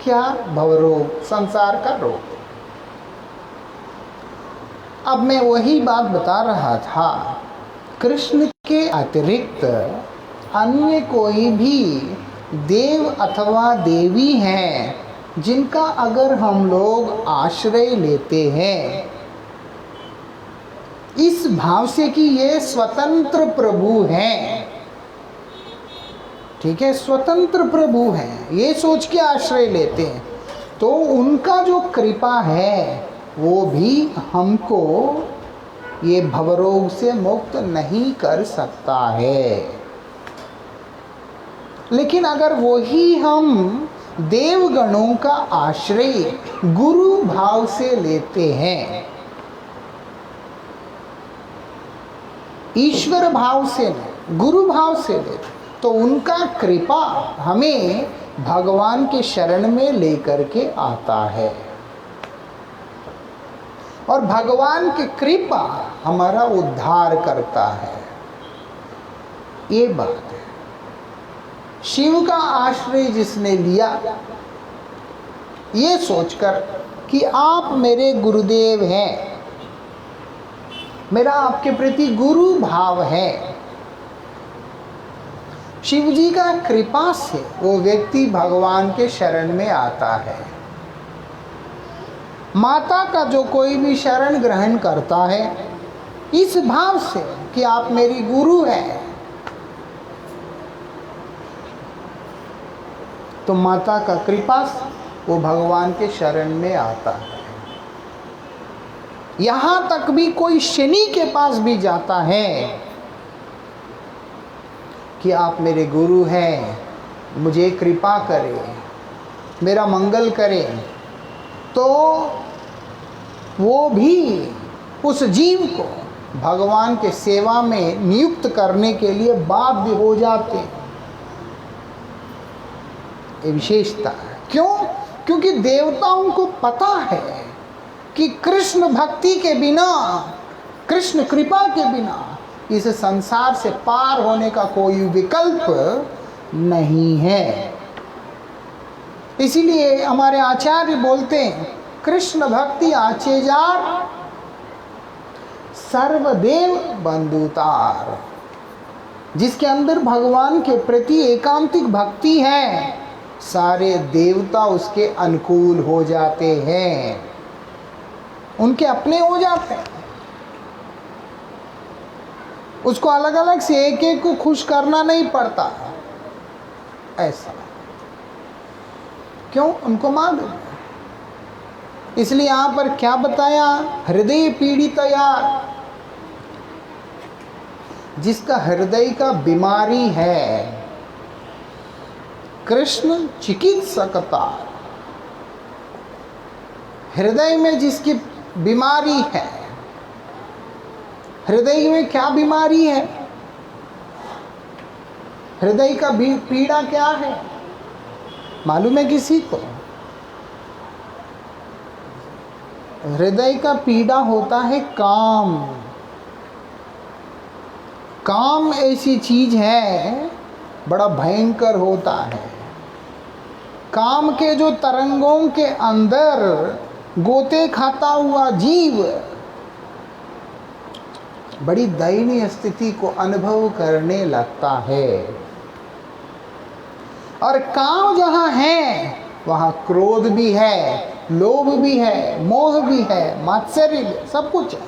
क्या? भवरोग, संसार का रोग। अब मैं वही बात बता रहा था, कृष्ण के अतिरिक्त अन्य कोई भी देव अथवा देवी हैं जिनका अगर हम लोग आश्रय लेते हैं इस भाव से कि ये स्वतंत्र प्रभु हैं, ठीक है, स्वतंत्र प्रभु हैं, ये सोच के आश्रय लेते हैं, तो उनका जो कृपा है वो भी हमको ये भवरोग से मुक्त नहीं कर सकता है। लेकिन अगर वही हम देवगणों का आश्रय गुरु भाव से लेते हैं ईश्वर भाव से नहीं, गुरु भाव से ले, तो उनका कृपा हमें भगवान के शरण में लेकर के आता है और भगवान की कृपा हमारा उद्धार करता है। ये बात है। शिव का आश्रय जिसने लिया, ये सोचकर कि आप मेरे गुरुदेव हैं, मेरा आपके प्रति गुरु भाव है, शिव जी का कृपा से वो व्यक्ति भगवान के शरण में आता है। माता का जो कोई भी शरण ग्रहण करता है इस भाव से कि आप मेरी गुरु हैं, तो माता का कृपा से वो भगवान के शरण में आता है। यहां तक भी कोई शनि के पास भी जाता है कि आप मेरे गुरु हैं, मुझे कृपा करें, मेरा मंगल करें, तो वो भी उस जीव को भगवान के सेवा में नियुक्त करने के लिए बाध्य हो जाते हैं। ये विशेषता है। क्यों? क्योंकि देवताओं को पता है कि कृष्ण भक्ति के बिना, कृष्ण कृपा के बिना इस संसार से पार होने का कोई विकल्प नहीं है। इसीलिए हमारे आचार्य बोलते हैं, कृष्ण भक्ति आचेजार सर्वदेव बंधुतार। जिसके अंदर भगवान के प्रति एकांतिक भक्ति है, सारे देवता उसके अनुकूल हो जाते हैं, उनके अपने हो जाते हैं। उसको अलग अलग से एक एक को खुश करना नहीं पड़ता। ऐसा क्यों? उनको मालूम है। इसलिए यहां पर क्या बताया? हृदय पीड़ितया, जिसका हृदय का बीमारी है, कृष्ण चिकित्सकता। हृदय में जिसकी बीमारी है, हृदय में क्या बीमारी है? हृदय का पीड़ा क्या है मालूम है किसी को? हृदय का पीड़ा होता है काम। काम ऐसी चीज है, बड़ा भयंकर होता है। काम के जो तरंगों के अंदर गोते खाता हुआ जीव बड़ी दयनीय स्थिति को अनुभव करने लगता है। और काम जहां है वहां क्रोध भी है, लोभ भी है, मोह भी है, मात्सर्य भी, सब कुछ है।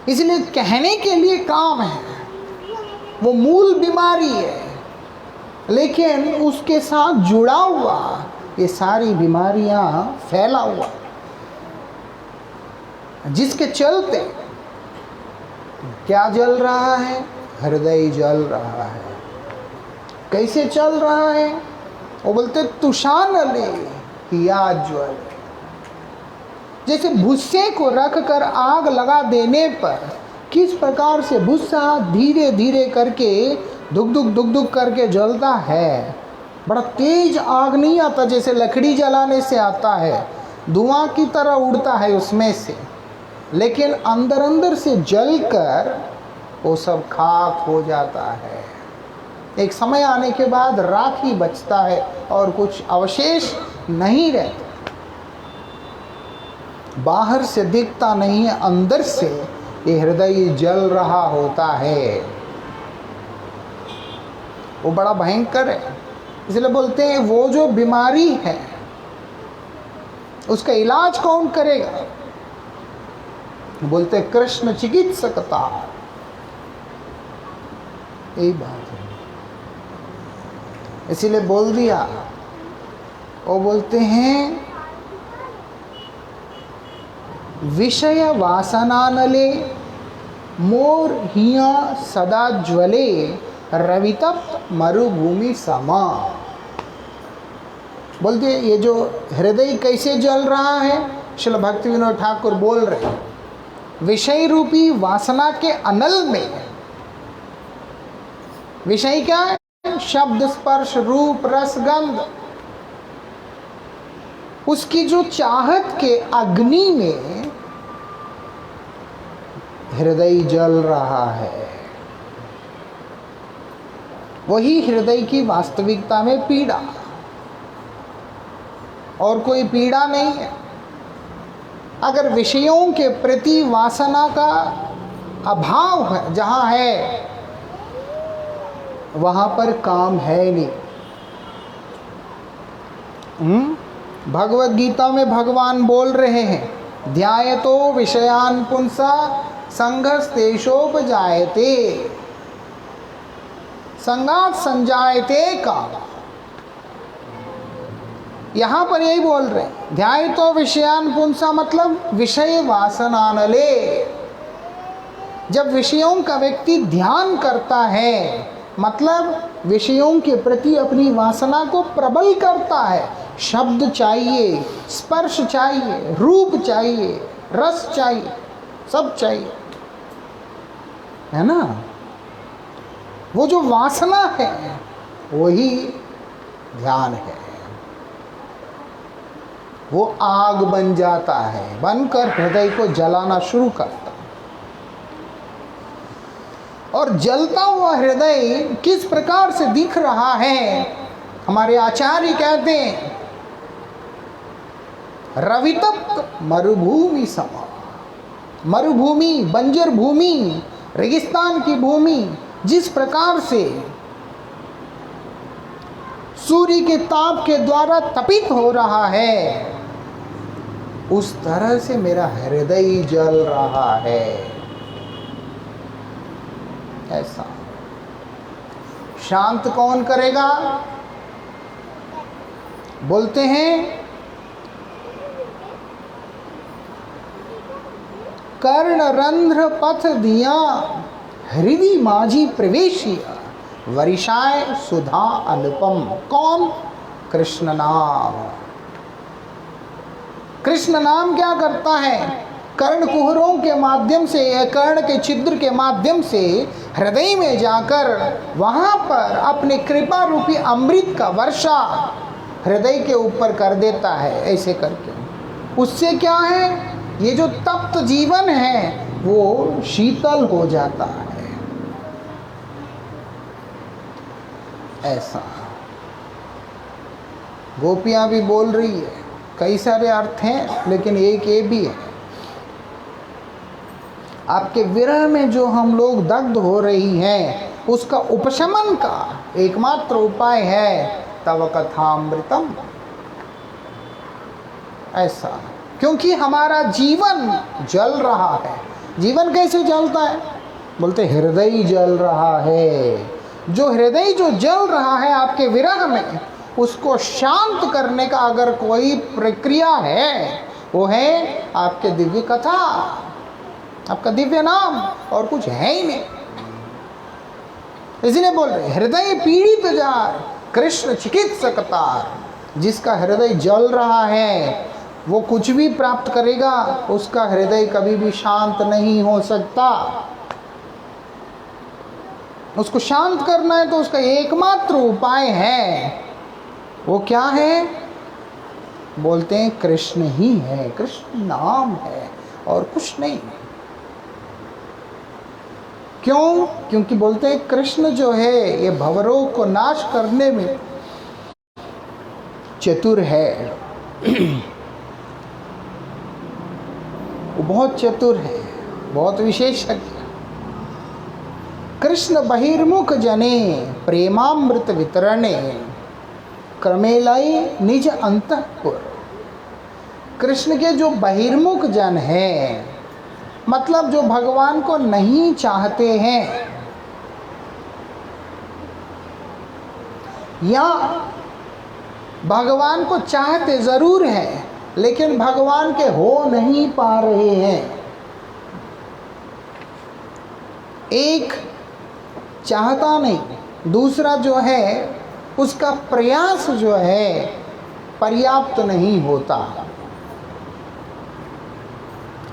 इसलिए कहने के लिए काम है, वो मूल बीमारी है, लेकिन उसके साथ जुड़ा हुआ ये सारी बीमारियां फैला हुआ, जिसके चलते क्या जल रहा है? हृदय जल रहा है। कैसे चल रहा है? वो बोलते तुषान ले या ज्वल। जैसे भुस्से को रख कर आग लगा देने पर किस प्रकार से भुस्सा धीरे धीरे करके दुख दुख दुख दुख करके जलता है। बड़ा तेज आग नहीं आता जैसे लकड़ी जलाने से आता है, धुआं की तरह उड़ता है उसमें से, लेकिन अंदर अंदर से जलकर वो सब खाक हो जाता है। एक समय आने के बाद राख ही बचता है और कुछ अवशेष नहीं रहता। बाहर से दिखता नहीं है, अंदर से ये हृदय जल रहा होता है। वो बड़ा भयंकर है। इसलिए बोलते हैं वो जो बीमारी है उसका इलाज कौन करेगा? बोलते कृष्ण चिकित्सकता। यही बात है। इसीलिए बोल दिया। वो बोलते हैं विषय वासनानले मोर हिया सदा ज्वले रवितप्त मरुभूमि समा। बोलते ये जो हृदय कैसे जल रहा है, श्रील भक्ति विनोद ठाकुर बोल रहे हैं विषय रूपी वासना के अनल में, विषय क्या है? शब्द, स्पर्श, रूप, रस, गंध, उसकी जो चाहत के अग्नि में हृदय जल रहा है, वही हृदय की वास्तविकता में पीड़ा, और कोई पीड़ा नहीं है। अगर विषयों के प्रति वासना का अभाव है, जहाँ है वहाँ पर काम है नहीं। भगवत गीता में भगवान बोल रहे हैं, ध्यायतो विषयान पुंसा संघस्तेषोपजायते, संगात संजायते काम। यहाँ पर यही बोल रहे हैं, ध्यायतो विषयान पुंसा मतलब विषय वासनानले। जब विषयों का व्यक्ति ध्यान करता है, मतलब विषयों के प्रति अपनी वासना को प्रबल करता है। शब्द चाहिए, स्पर्श चाहिए, रूप चाहिए, रस चाहिए, सब चाहिए, है ना। वो जो वासना है वही ध्यान है। वो आग बन जाता है, बनकर हृदय को जलाना शुरू करता। और जलता हुआ हृदय किस प्रकार से दिख रहा है? हमारे आचार्य कहते हैं, रवितप्त मरुभूमि समा। मरुभूमि, बंजर भूमि, रेगिस्तान की भूमि जिस प्रकार से सूर्य के ताप के द्वारा तपित हो रहा है, उस तरह से मेरा हृदय जल रहा है। ऐसा शांत कौन करेगा? बोलते हैं, कर्ण रंध्र पथ दिया हृदय माझी प्रवेशिया, वरिषाय सुधा अनुपम। कौन? कृष्ण नाम। कृष्ण नाम क्या करता है? कर्ण कुहरों के माध्यम से, कर्ण के छिद्र के माध्यम से हृदय में जाकर वहां पर अपने कृपा रूपी अमृत का वर्षा हृदय के ऊपर कर देता है। ऐसे करके उससे क्या है? ये जो तप्त जीवन है वो शीतल हो जाता है। ऐसा गोपियां भी बोल रही है, कई सारे अर्थ हैं लेकिन एक ये भी है, आपके विरह में जो हम लोग दग्ध हो रही हैं उसका उपशमन का एकमात्र उपाय है तव कथामृतम। ऐसा क्योंकि हमारा जीवन जल रहा है। जीवन कैसे जलता है? बोलते हृदय जल रहा है। जो हृदय जो जल रहा है आपके विरह में, उसको शांत करने का अगर कोई प्रक्रिया है वो है आपके दिव्य कथा, आपका दिव्य नाम, और कुछ है ही नहीं। इसलिए बोल रहे हृदय पीड़ित जार कृष्ण चिकित्सकतार। जिसका हृदय जल रहा है वो कुछ भी प्राप्त करेगा, उसका हृदय कभी भी शांत नहीं हो सकता। उसको शांत करना है तो उसका एकमात्र उपाय है, वो क्या है? बोलते हैं कृष्ण ही है, कृष्ण नाम है और कुछ नहीं। क्यों? क्योंकि बोलते हैं कृष्ण जो है ये भवरोग को नाश करने में चतुर है। वो बहुत चतुर है, बहुत विशेषज्ञ। कृष्ण बहिर्मुख जने प्रेमामृत वितरणे क्रमेलय निज अंतःपुर। कृष्ण के जो बहिर्मुख जन हैं, मतलब जो भगवान को नहीं चाहते हैं या भगवान को चाहते जरूर हैं लेकिन भगवान के हो नहीं पा रहे हैं। एक चाहता नहीं, दूसरा जो है उसका प्रयास जो है पर्याप्त नहीं होता।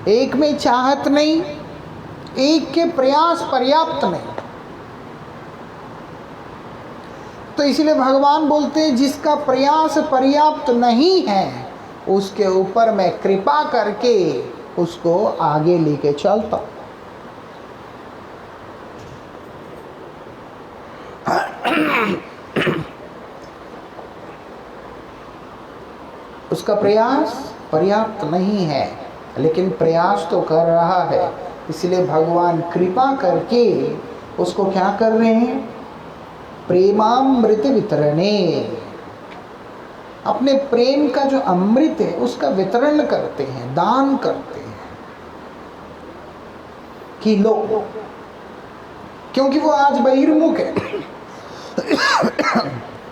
एक में चाहत नहीं, एक के प्रयास पर्याप्त नहीं। तो इसलिए भगवान बोलते हैं जिसका प्रयास पर्याप्त नहीं है उसके ऊपर मैं कृपा करके उसको आगे लेके चलता हूं। उसका प्रयास पर्याप्त नहीं है लेकिन प्रयास तो कर रहा है, इसलिए भगवान कृपा करके उसको क्या कर रहे हैं, प्रेमामृत वितरणे, अपने प्रेम का जो अमृत है उसका वितरण करते हैं, दान करते हैं कि लो, क्योंकि वो आज बहिर्मुख है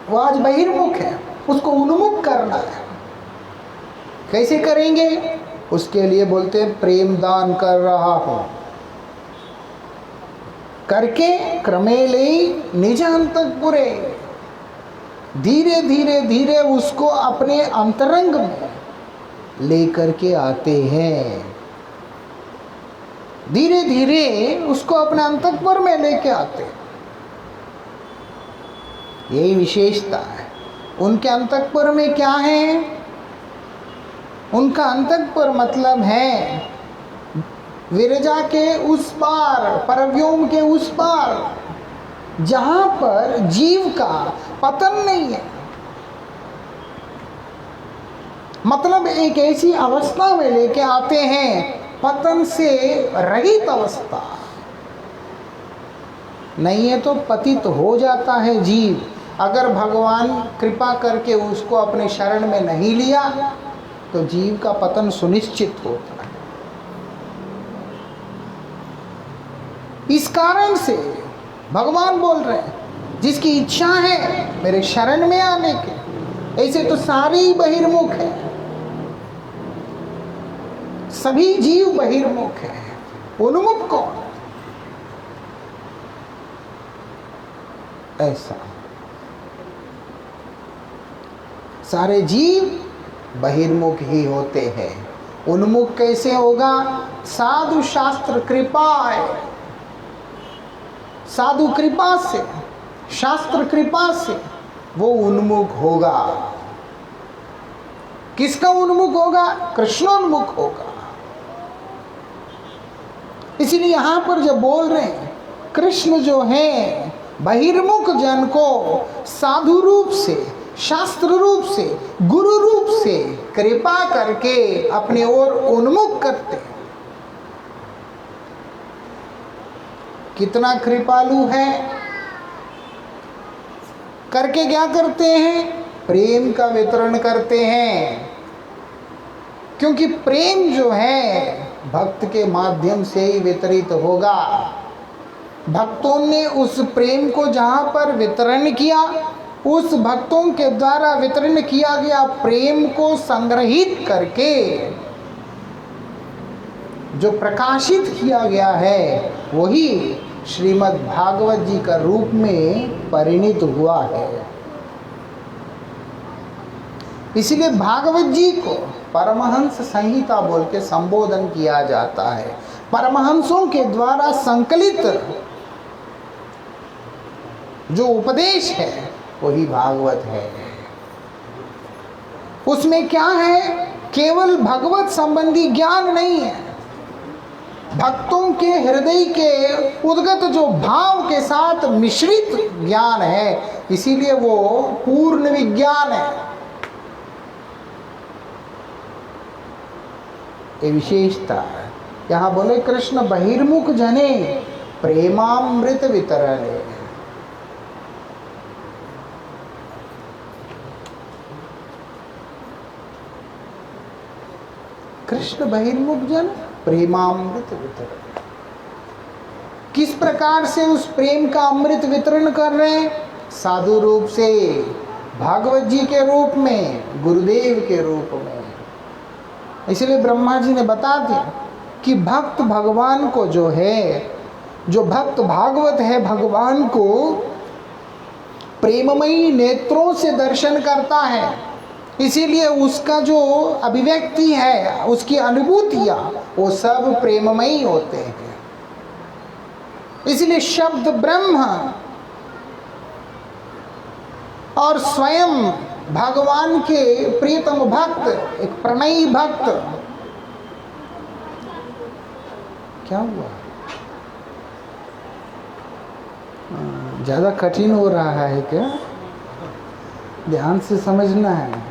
वो आज बहिर्मुख है, उसको उन्मुख करना है। कैसे करेंगे, उसके लिए बोलते हैं प्रेम दान कर रहा हूं करके क्रमेले निज अंतःपुरे, धीरे धीरे धीरे उसको अपने अंतरंग में लेकर के आते हैं, धीरे धीरे उसको अपने अंतःपुर में लेके आते हैं। यही विशेषता है उनके अंतःपुर में। क्या है उनका अंतःपुर, मतलब है विरजा के उस पार, परव्योम के उस पार, जहां पर जीव का पतन नहीं है। मतलब एक ऐसी अवस्था में लेके आते हैं पतन से रहित अवस्था। नहीं है तो पतित हो जाता है जीव। अगर भगवान कृपा करके उसको अपने शरण में नहीं लिया तो जीव का पतन सुनिश्चित होता है। इस कारण से भगवान बोल रहे हैं जिसकी इच्छा है मेरे शरण में आने के, ऐसे तो सारे ही बहिर्मुख हैं, सभी जीव बहिर्मुख हैं, उन्मुख कौन? ऐसा सारे जीव बहिर्मुख ही होते हैं। उन्मुख कैसे होगा? साधु शास्त्र कृपा है, साधु कृपा से, शास्त्र कृपा से वो उन्मुख होगा। किसका उन्मुख होगा? कृष्णोन्मुख होगा। इसलिए यहां पर जब बोल रहे हैं कृष्ण जो है बहिर्मुख जन को साधु रूप से, शास्त्र रूप से, गुरु रूप से कृपा करके अपने ओर उन्मुख करते हैं। कितना कृपालु है, करके क्या करते हैं? प्रेम का वितरण करते हैं। क्योंकि प्रेम जो है भक्त के माध्यम से ही वितरित होगा। भक्तों ने उस प्रेम को जहां पर वितरण किया, उस भक्तों के द्वारा वितरण किया गया प्रेम को संग्रहित करके जो प्रकाशित किया गया है वही श्रीमद् भागवत जी का रूप में परिणित हुआ है। इसलिए भागवत जी को परमहंस संहिता बोल के संबोधन किया जाता है। परमहंसों के द्वारा संकलित जो उपदेश है वही भागवत है। उसमें क्या है? केवल भगवत संबंधी ज्ञान नहीं है, भक्तों के हृदय के उद्गत जो भाव के साथ मिश्रित ज्ञान है, इसीलिए वो पूर्ण विज्ञान है। ये विशेषता है। यहाँ बोले कृष्ण बहिर्मुख जने प्रेमामृत वितरणे। कृष्ण बहिर्मुख जन प्रेमामृत वितरण। किस प्रकार से उस प्रेम का अमृत वितरण कर रहे हैं? साधु रूप से, भागवत जी के रूप में, गुरुदेव के रूप में। इसलिए ब्रह्मा जी ने बता दिया कि भक्त भगवान को जो है, जो भक्त भागवत है भगवान को प्रेममयी नेत्रों से दर्शन करता है, इसीलिए उसका जो अभिव्यक्ति है, उसकी अनुभूतियां, वो सब प्रेममयी होते हैं। इसलिए शब्द ब्रह्म और स्वयं भगवान के प्रियतम भक्त, एक प्रणयी भक्त, क्या हुआ? ज्यादा कठिन हो रहा है क्या? ध्यान से समझना है।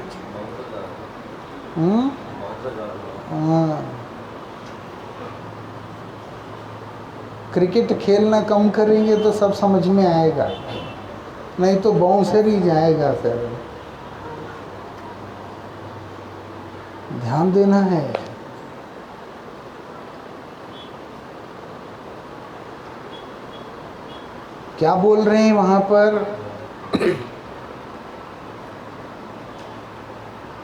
क्रिकेट खेलना कम करेंगे तो सब समझ में आएगा, नहीं तो बाउंसर ही जाएगा। फिर ध्यान देना है। क्या बोल रहे हैं वहां पर?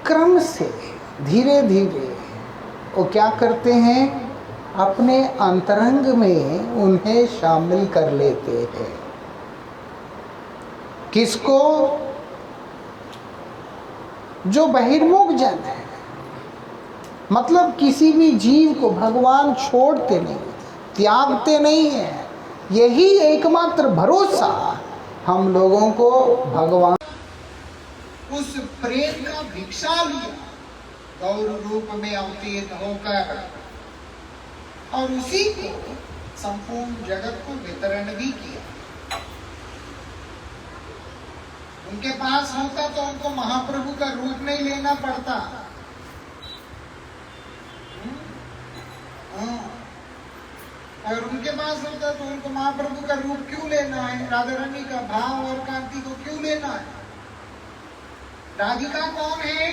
क्रम से धीरे धीरे वो क्या करते हैं, अपने अंतरंग में उन्हें शामिल कर लेते हैं। किसको? जो बहिर्मुख जन है, मतलब किसी भी जीव को भगवान छोड़ते नहीं, त्यागते नहीं है। यही एकमात्र भरोसा हम लोगों को भगवान उस प्रेम का भिक्षा लिया, गौर रूप में अवतीर्ण होकर, और उसी को संपूर्ण जगत को वितरण भी किया। उनके पास होता तो उनको महाप्रभु का रूप नहीं लेना पड़ता। अगर उनके पास होता तो उनको महाप्रभु का रूप क्यों लेना है? राधा रानी का भाव और कांति को क्यों लेना है? राधिका कौन है?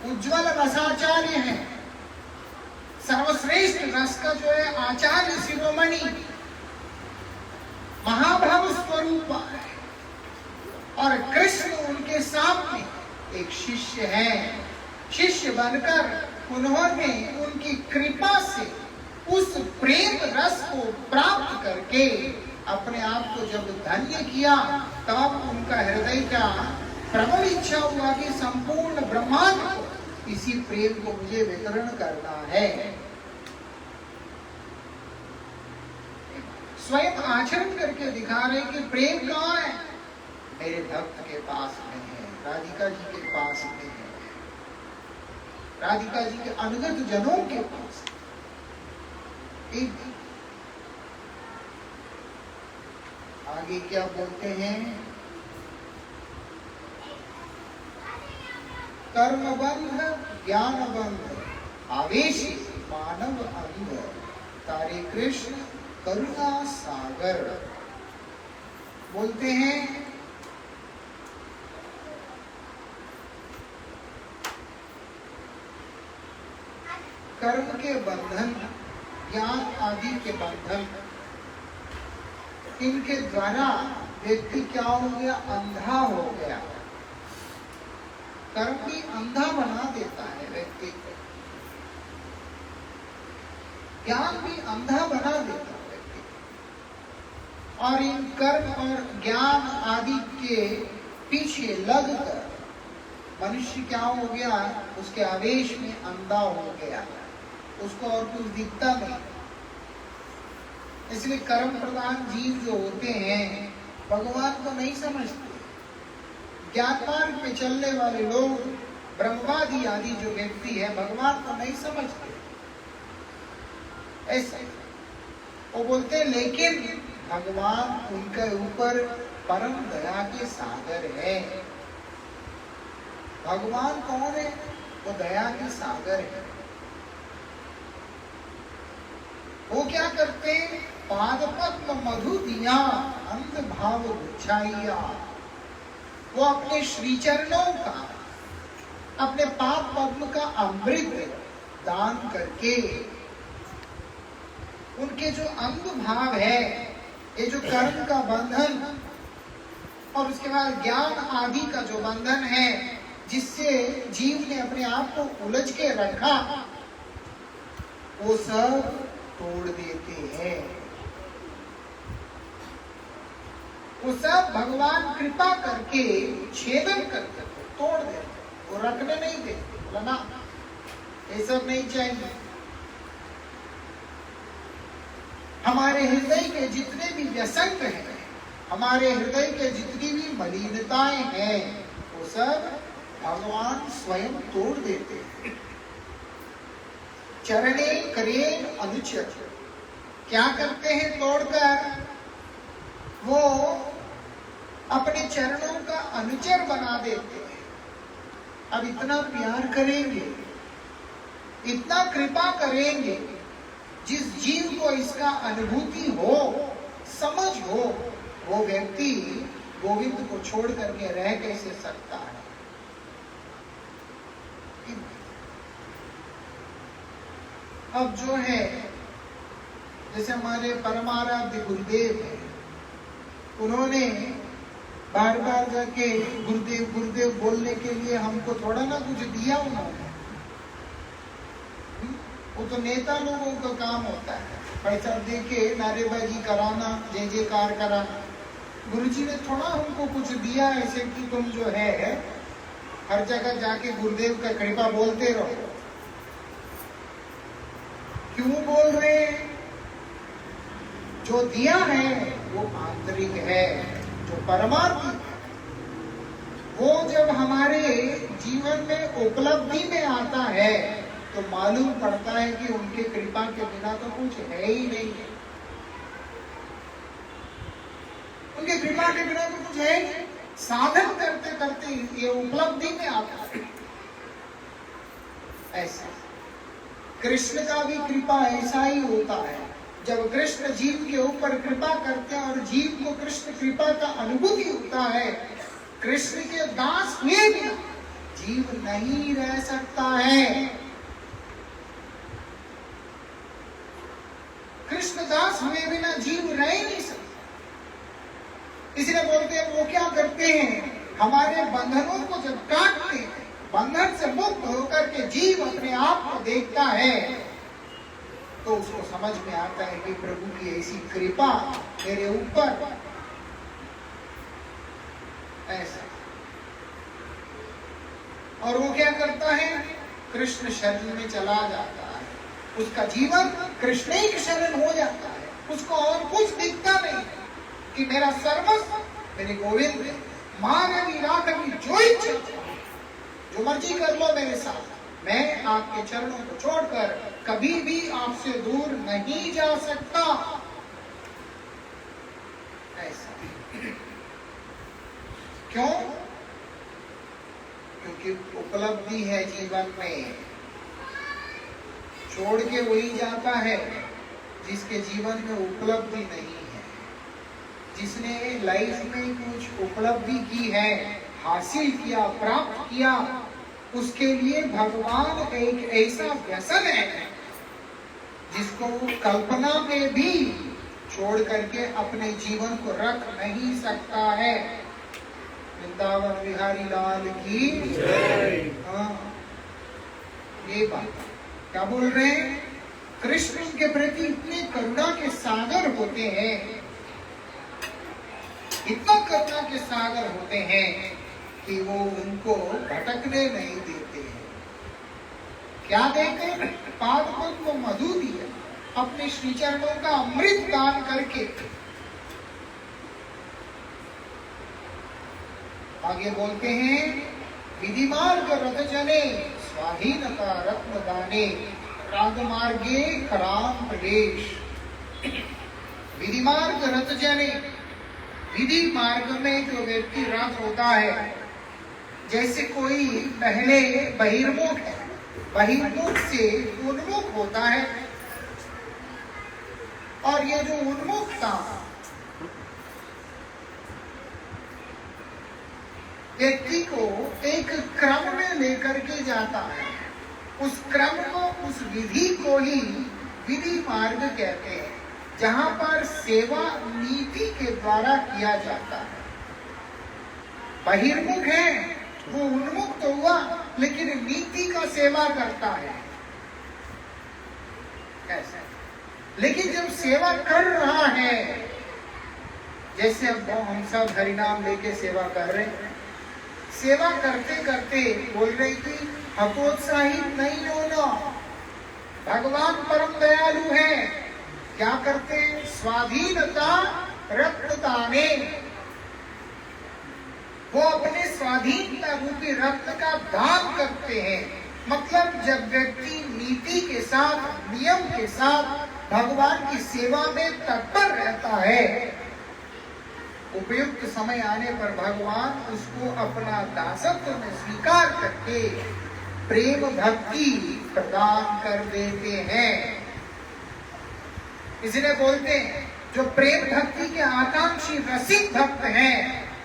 उज्ज्वल रसाचार्य है, सर्वश्रेष्ठ रस का जो है आचार्य, शिरोमणि, महाभाव स्वरूप है। और कृष्ण उनके सामने एक शिष्य है। शिष्य बनकर उन्होंने उनकी कृपा से उस प्रेम रस को प्राप्त करके अपने आप को जब धन्य किया, तब उनका हृदय का प्रबल इच्छा हुआ कि संपूर्ण ब्रह्मांड को इसी प्रेम को मुझे वितरण करना है। स्वयं आचरण करके दिखा रहे कि प्रेम कहाँ है? मेरे भक्त के पास में है, राधिका जी के पास में है, राधिका जी के अनुगत जनों के पास। आगे क्या बोलते हैं? कर्म बंध ज्ञान बंध आवेश मानव अंग, तारे कृष्ण करुणा सागर। बोलते हैं कर्म के बंधन, ज्ञान आदि के बंधन, इनके द्वारा व्यक्ति क्या हो गया? अंधा हो गया। कर्म भी अंधा बना देता है व्यक्ति को, ज्ञान भी अंधा बना देता है व्यक्ति को। और इन कर्म और ज्ञान आदि के पीछे लगकर मनुष्य क्या हो गया? उसके आवेश में अंधा हो गया, उसको और कुछ दिखता नहीं। इसलिए कर्म प्रधान जीव जो होते हैं भगवान को नहीं समझते। ज्ञान मार्ग पे चलने वाले लोग, ब्रह्मवादी आदि जो व्यक्ति है, भगवान को नहीं समझते। ऐसे वो बोलते हैं, लेकिन भगवान उनके ऊपर परम दया के सागर है। भगवान कौन है? वो दया के सागर है। वो क्या करते हैं? पाद पद्म मधु दिया अंध भाव बुझाइया। वो अपने श्री चरणों का, अपने पाद पद्म का अमृत दान करके उनके जो अंध भाव है, ये जो कर्म का बंधन और उसके बाद ज्ञान आदि का जो बंधन है, जिससे जीव ने अपने आप को उलझ के रखा, वो सब तोड़ देते हैं। वो सब भगवान कृपा करके छेदन करके तोड़ देते हैं। वो रखने नहीं दे। बोला ना, ये सब नहीं चाहिए। हमारे हृदय के जितने भी व्यसंग हैं, हमारे हृदय के जितनी भी मलिनताएं हैं, वो सब भगवान स्वयं तोड़ देते हैं। चरणे करेन अनुचर, क्या करते हैं तोड़कर? वो अपने चरणों का अनुचर बना देते हैं। अब इतना प्यार करेंगे, इतना कृपा करेंगे, जिस जीव को इसका अनुभूति हो, समझ हो, वो व्यक्ति गोविंद को छोड़ करके रह कैसे सकता है? अब जो है, जैसे हमारे परमाराध्य गुरुदेव हैं, उन्होंने बार बार जाके गुरुदेव गुरुदेव बोलने के लिए हमको थोड़ा ना कुछ दिया उन्होंने। वो तो नेता लोगों का काम होता है, पैसा दे के नारेबाजी कराना, जय जयकार कराना। गुरुजी ने थोड़ा हमको कुछ दिया ऐसे कि तुम जो है हर जगह जाके गुरुदेव का कृपा बोलते रहो। क्यों बोल रहे हैं? जो दिया है वो आंतरिक है, जो परमात्मा है, वो जब हमारे जीवन में उपलब्धि में आता है तो मालूम पड़ता है कि उनके कृपा के बिना तो कुछ है ही नहीं है। उनके कृपा के बिना तो कुछ है ही। साधन करते करते ये उपलब्धि में आता है। ऐसा कृष्ण का भी कृपा ऐसा ही होता है। जब कृष्ण जीव के ऊपर कृपा करते हैं और जीव को कृष्ण कृपा का अनुभूति होता है, कृष्ण के दास हुए बिना जीव नहीं रह सकता है। कृष्ण दास हुए बिना जीव रह ही नहीं सकता। इसलिए बोलते हैं वो क्या करते हैं, हमारे बंधनों को जब काटते हैं, बंधन से मुक्त होकर के जीव अपने आप को देखता है, तो उसको समझ में आता है कि प्रभु की ऐसी कृपा मेरे ऊपर। ऐसा। और वो क्या करता है, कृष्ण शरण में चला जाता है, उसका जीवन कृष्ण ही की शरण हो जाता है। उसको और कुछ दिखता नहीं कि मेरा सर्वस्व मेरे गोविंद, मानवी राघवी, जो इच्छा जो मर्जी कर लो मेरे साथ, मैं आपके चरणों को छोड़कर कभी भी आपसे दूर नहीं जा सकता। ऐसा क्यों? क्योंकि उपलब्धि है जीवन में। छोड़ के वही जाता है जिसके जीवन में उपलब्धि नहीं है। जिसने लाइफ में कुछ उपलब्धि की है, हासिल किया, प्राप्त किया, उसके लिए भगवान एक ऐसा व्यसन है जिसको वो कल्पना में भी छोड़ करके अपने जीवन को रख नहीं सकता है। वृंदावन बिहारी लाल की जय। हाँ, ये बात क्या बोल रहे हैं? कृष्ण के प्रति इतने करुणा के सागर होते हैं, इतना करुणा के सागर होते हैं कि वो उनको भटकने नहीं देते हैं। क्या देकर? पाद को मधु दिया, अपने श्री चरणों का अमृत दान करके। आगे बोलते हैं, विधि मार्ग रथ जने स्वाधीनता रत्न दाने, राग मार्गे कराम प्रवेश। विधि मार्ग रथ जने, विधि मार्ग में जो व्यक्ति रथ होता है, जैसे कोई पहले बहिर्मुख है, बहिर्मुख से उन्मुख होता है, और ये जो उन्मुखता व्यक्ति को एक क्रम में लेकर के जाता है। उस क्रम को, उस विधि को ही विधि मार्ग कहते हैं, जहां पर सेवा नीति के द्वारा किया जाता है। बहिर्मुख है, वो उन्मुख तो हुआ, लेकिन नीति का सेवा करता है। कैसे? लेकिन जब सेवा कर रहा है, जैसे अब हम सब हरिनाम लेके सेवा कर रहे हैं, सेवा करते करते बोल रही थी, हतोत्साहित नहीं होना, भगवान परम दयालु है। क्या करते? स्वाधीनता रक्तदाने, वो अपने स्वाधीनता रूपी रक्त का दान करते हैं। मतलब जब व्यक्ति नीति के साथ, नियम के साथ भगवान की सेवा में तत्पर रहता है, उपयुक्त समय आने पर भगवान उसको अपना दासत्व में स्वीकार करके प्रेम भक्ति प्रदान कर देते हैं। इसलिए बोलते हैं जो प्रेम भक्ति के आकांक्षी रसिक भक्त हैं,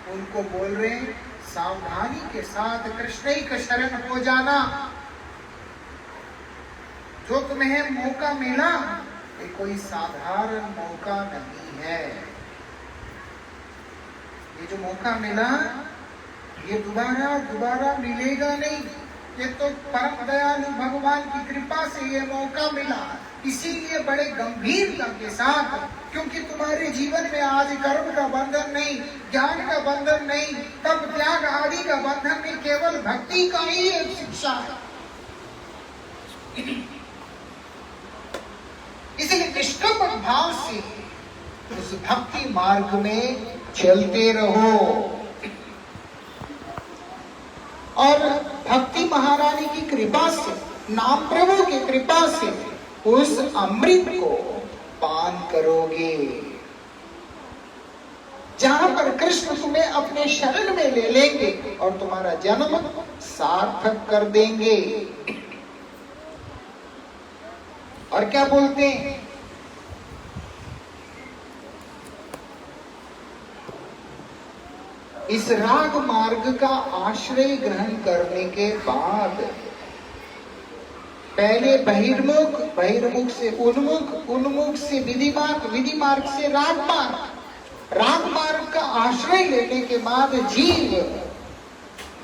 उनको बोल रहे हैं सावधानी के साथ कृष्ण ही का शरण हो जाना। जो तुम्हें मौका मिला ये कोई साधारण मौका नहीं है। ये जो मौका मिला ये दोबारा मिलेगा नहीं। ये तो परम दयालु भगवान की कृपा से ये मौका मिला। इसीलिए बड़े गंभीरता के साथ, क्योंकि तुम्हारे जीवन में आज कर्म का बंधन नहीं, ज्ञान का बंधन नहीं, तप त्याग आदि का बंधन नहीं, केवल भक्ति का ही एक शिक्षा है। इसलिए निष्कपट भाव से उस भक्ति मार्ग में चलते रहो। और भक्ति महारानी की कृपा से, नाम प्रभु की कृपा से उस अमृत को पान करोगे, जहां पर कृष्ण तुम्हें अपने शरण में ले लेंगे और तुम्हारा जन्म सार्थक कर देंगे। और क्या बोलते हैं, इस राग मार्ग का आश्रय ग्रहण करने के बाद पहले बहिर्मुख, बहिर्मुख से उन्मुख, उन्मुख से विधि मार्ग, विधि मार्ग से राग मार्ग, राग मार्ग का आश्रय लेने के बाद जीव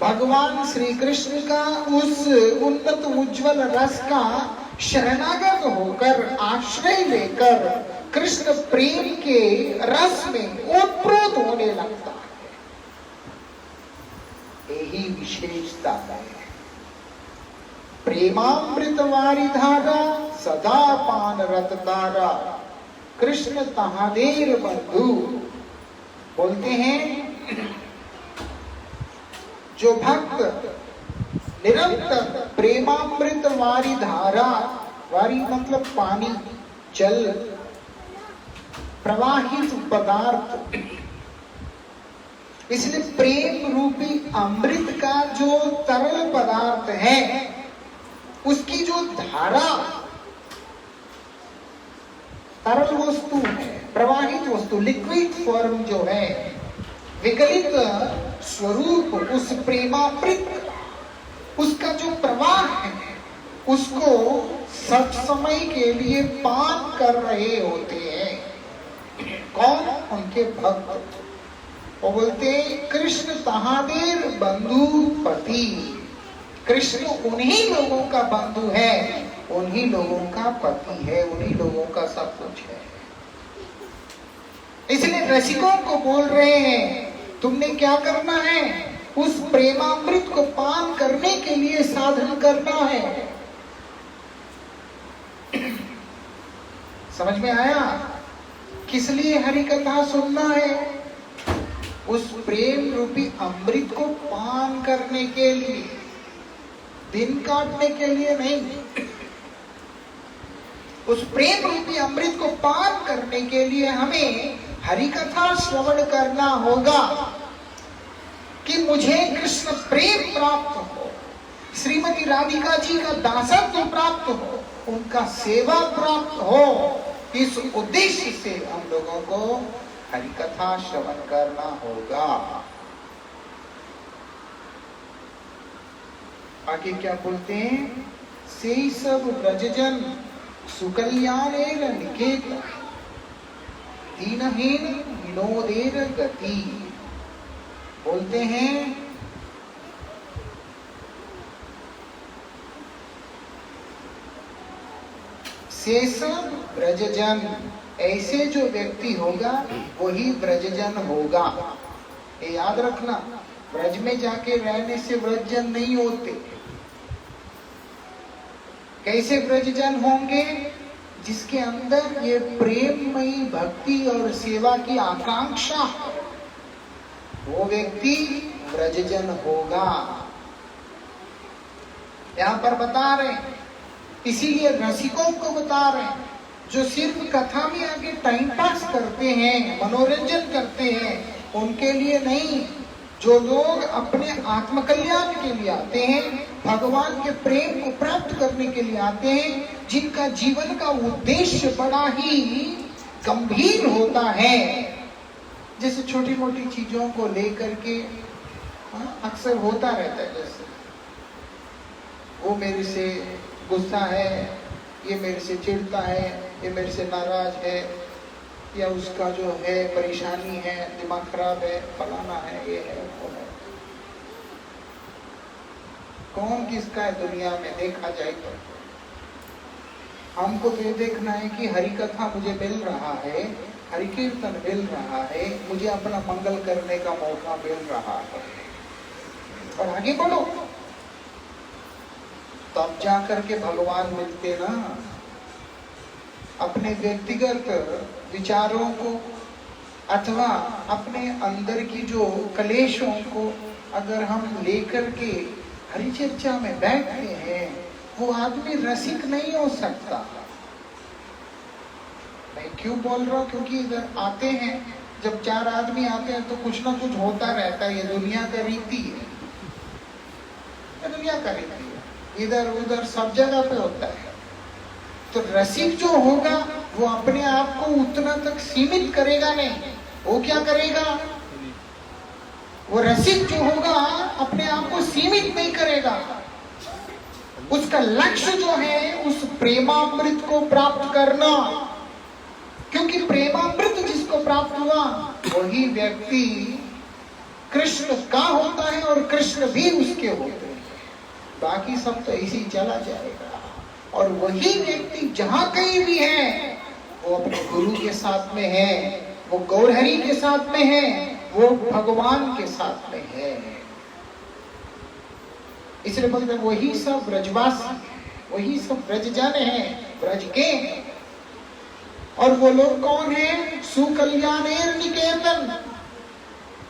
भगवान श्री कृष्ण का उस उन्नत उज्जवल रस का शरणागत होकर, आश्रय लेकर कृष्ण प्रेम के रस में ओतप्रोत होने लगता है। यही विशेषता है। प्रेमामृत वारी धारा सदा पान रत तारा, कृष्ण तहादेर बंधु। बोलते हैं जो भक्त निरंतर प्रेमामृत वारी धारा, वारी मतलब पानी, जल, प्रवाहित पदार्थ, इसलिए प्रेम रूपी अमृत का जो तरल पदार्थ है, उसकी जो धारा, तरल वस्तु है, प्रवाहित वस्तु, लिक्विड फॉर्म जो है, विकलित स्वरूप उस प्रेमामृत, उसका जो प्रवाह है, उसको सब समय के लिए पान कर रहे होते हैं। कौन? उनके भक्त। वो बोलते कृष्ण तहादेर बंधु पति, कृष्ण उन्हीं लोगों का बंधु है, उन्हीं लोगों का पति है, उन्हीं लोगों का सब कुछ है। इसलिए रसिकों को बोल रहे हैं तुमने क्या करना है, उस प्रेमामृत को पान करने के लिए साधन करना है। समझ में आया? किस लिए हरि कथा सुनना है? उस प्रेम रूपी अमृत को पान करने के लिए, दिन काटने के लिए नहीं। उस प्रेम रूपी अमृत को पान करने के लिए हमें हरि कथा श्रवण करना होगा कि मुझे कृष्ण प्रेम प्राप्त हो, श्रीमती राधिका जी का दासत्व प्राप्त हो, उनका सेवा प्राप्त हो। इस उद्देश्य से हम लोगों को हरि कथा श्रवण करना होगा। आगे क्या बोलते हैं, से सब ब्रजजन सुकल्याणेर निकेत, दीनहीन विनोदेर गति। बोलते हैं से सब ब्रजजन, ऐसे जो व्यक्ति होगा वही ब्रजजन होगा। ये याद रखना, ब्रज में जाके रहने से व्रजजन नहीं होते। कैसे व्रजजन होंगे? जिसके अंदर ये प्रेममयी भक्ति और सेवा की आकांक्षा है, वो व्यक्ति व्रजजन होगा। यहां पर बता रहे, इसीलिए रसिकों को बता रहे, जो सिर्फ कथा में आगे टाइम पास करते हैं, मनोरंजन करते हैं, उनके लिए नहीं। जो लोग अपने आत्मकल्याण के लिए आते हैं, भगवान के प्रेम को प्राप्त करने के लिए आते हैं, जिनका जीवन का उद्देश्य बड़ा ही गंभीर होता है, जैसे छोटी मोटी चीजों को लेकर के अक्सर होता रहता है, जैसे वो मेरे से गुस्सा है, ये मेरे से चिढ़ता है, ये मेरे से नाराज है, या उसका जो है परेशानी है, दिमाग खराब है, फलाना है, ये है, वो है। कौन किसका है दुनिया में देखा जाए तो? हमको तो ये देखना है कि हरि कथा मुझे मिल रहा है, हरि कीर्तन मिल रहा है, मुझे अपना मंगल करने का मौका मिल रहा है, और आगे बढ़ो, तब जाकर के भगवान मिलते ना। अपने व्यक्तिगत विचारों को अथवा अपने अंदर की जो कलेशों को अगर हम लेकर के हरि चर्चा में बैठते हैं, वो आदमी रसिक नहीं हो सकता। मैं क्यों बोल रहा हूँ? क्योंकि इधर आते हैं, जब 4 आदमी आते हैं तो कुछ ना कुछ होता रहता है। ये दुनिया का रीति है, ये दुनिया का रीति है, इधर उधर सब जगह पे होता है। तो रसिक जो होगा वो अपने आप को उतना तक सीमित करेगा नहीं। वो क्या करेगा? वो रसिक जो होगा अपने आप को सीमित नहीं करेगा। उसका लक्ष्य जो है उस प्रेमामृत को प्राप्त करना, क्योंकि प्रेमामृत जिसको प्राप्त हुआ वही व्यक्ति कृष्ण का होता है और कृष्ण भी उसके होते हैं। बाकी सब तो ऐसे ही चला जाएगा। और वही व्यक्ति जहां कहीं भी है, वो अपने गुरु के साथ में है, वो गौरहरि के साथ में है, वो भगवान के साथ में है। इसलिए बोलते हैं वही सब ब्रजवासी, वही सब ब्रजजन है, ब्रज के। और वो लोग कौन है? सुकल्याणेर निकेतन।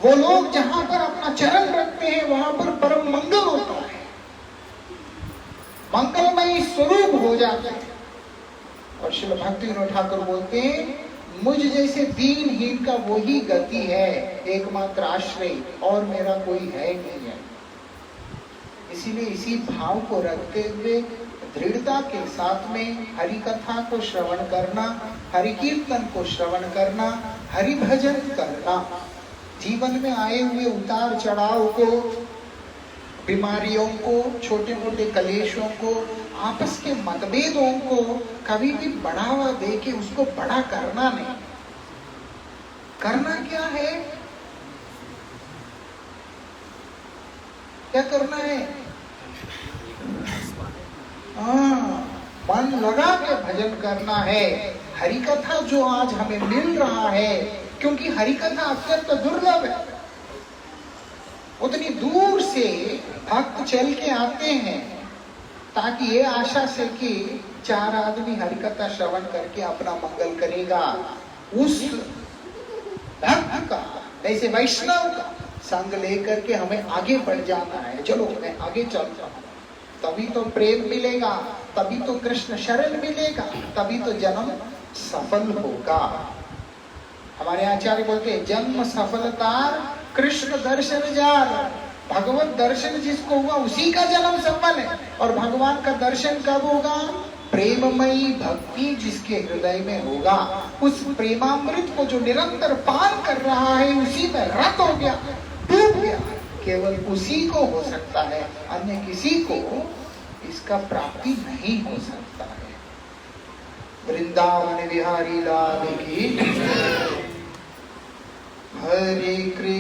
वो लोग जहां पर अपना चरण रखते हैं वहां पर परम मंगल होता है, मंगलमय स्वरूप हो जाते हैं। और श्रील भक्तिविनोद ठाकुर बोलते हैं, मुझ जैसे दीनहीन का वही गति है, एकमात्र आश्रय, और मेरा कोई है नहीं है। इसीलिए इसी भाव को रखते हुए दृढ़ता के साथ में हरि कथा को श्रवण करना, हरि कीर्तन को श्रवण करना, हरि भजन करना, जीवन में आए हुए उतार चढ़ाव को, बीमारियों को, छोटे मोटे कलेशों को, आपस के मतभेदों को कभी भी बढ़ावा दे के उसको बड़ा करना नहीं। करना क्या है? क्या करना है? मन लगा के भजन करना है। हरि कथा जो आज हमें मिल रहा है, क्योंकि हरि कथा अत्यंत दुर्लभ है, उतनी दूर से भक्त चल के आते हैं ताकि ये आशा से कि 4 आदमी हरि कथा श्रवण करके अपना मंगल करेगा। उस भक्त का, ऐसे वैष्णव का संग लेकर के हमें आगे बढ़ जाना है। चलो मैं आगे चलता हूँ, तभी तो प्रेम मिलेगा, तभी तो कृष्ण शरण मिलेगा, तभी तो जन्म सफल होगा। हमारे आचार्य बोलते हैं, जन्म सफलतार कृष्ण दर्शन जार। भगवत दर्शन जिसको हुआ उसी का जन्म सफल है। और भगवान का दर्शन कब होगा? प्रेममयी भक्ति जिसके हृदय में होगा, उस प्रेमामृत को जो निरंतर पान कर रहा है, उसी में रत हो गया, डूब गया, केवल उसी को हो सकता है, अन्य किसी को इसका प्राप्ति नहीं हो सकता है। वृंदावन बिहारी लाल की हरे कृष्ण।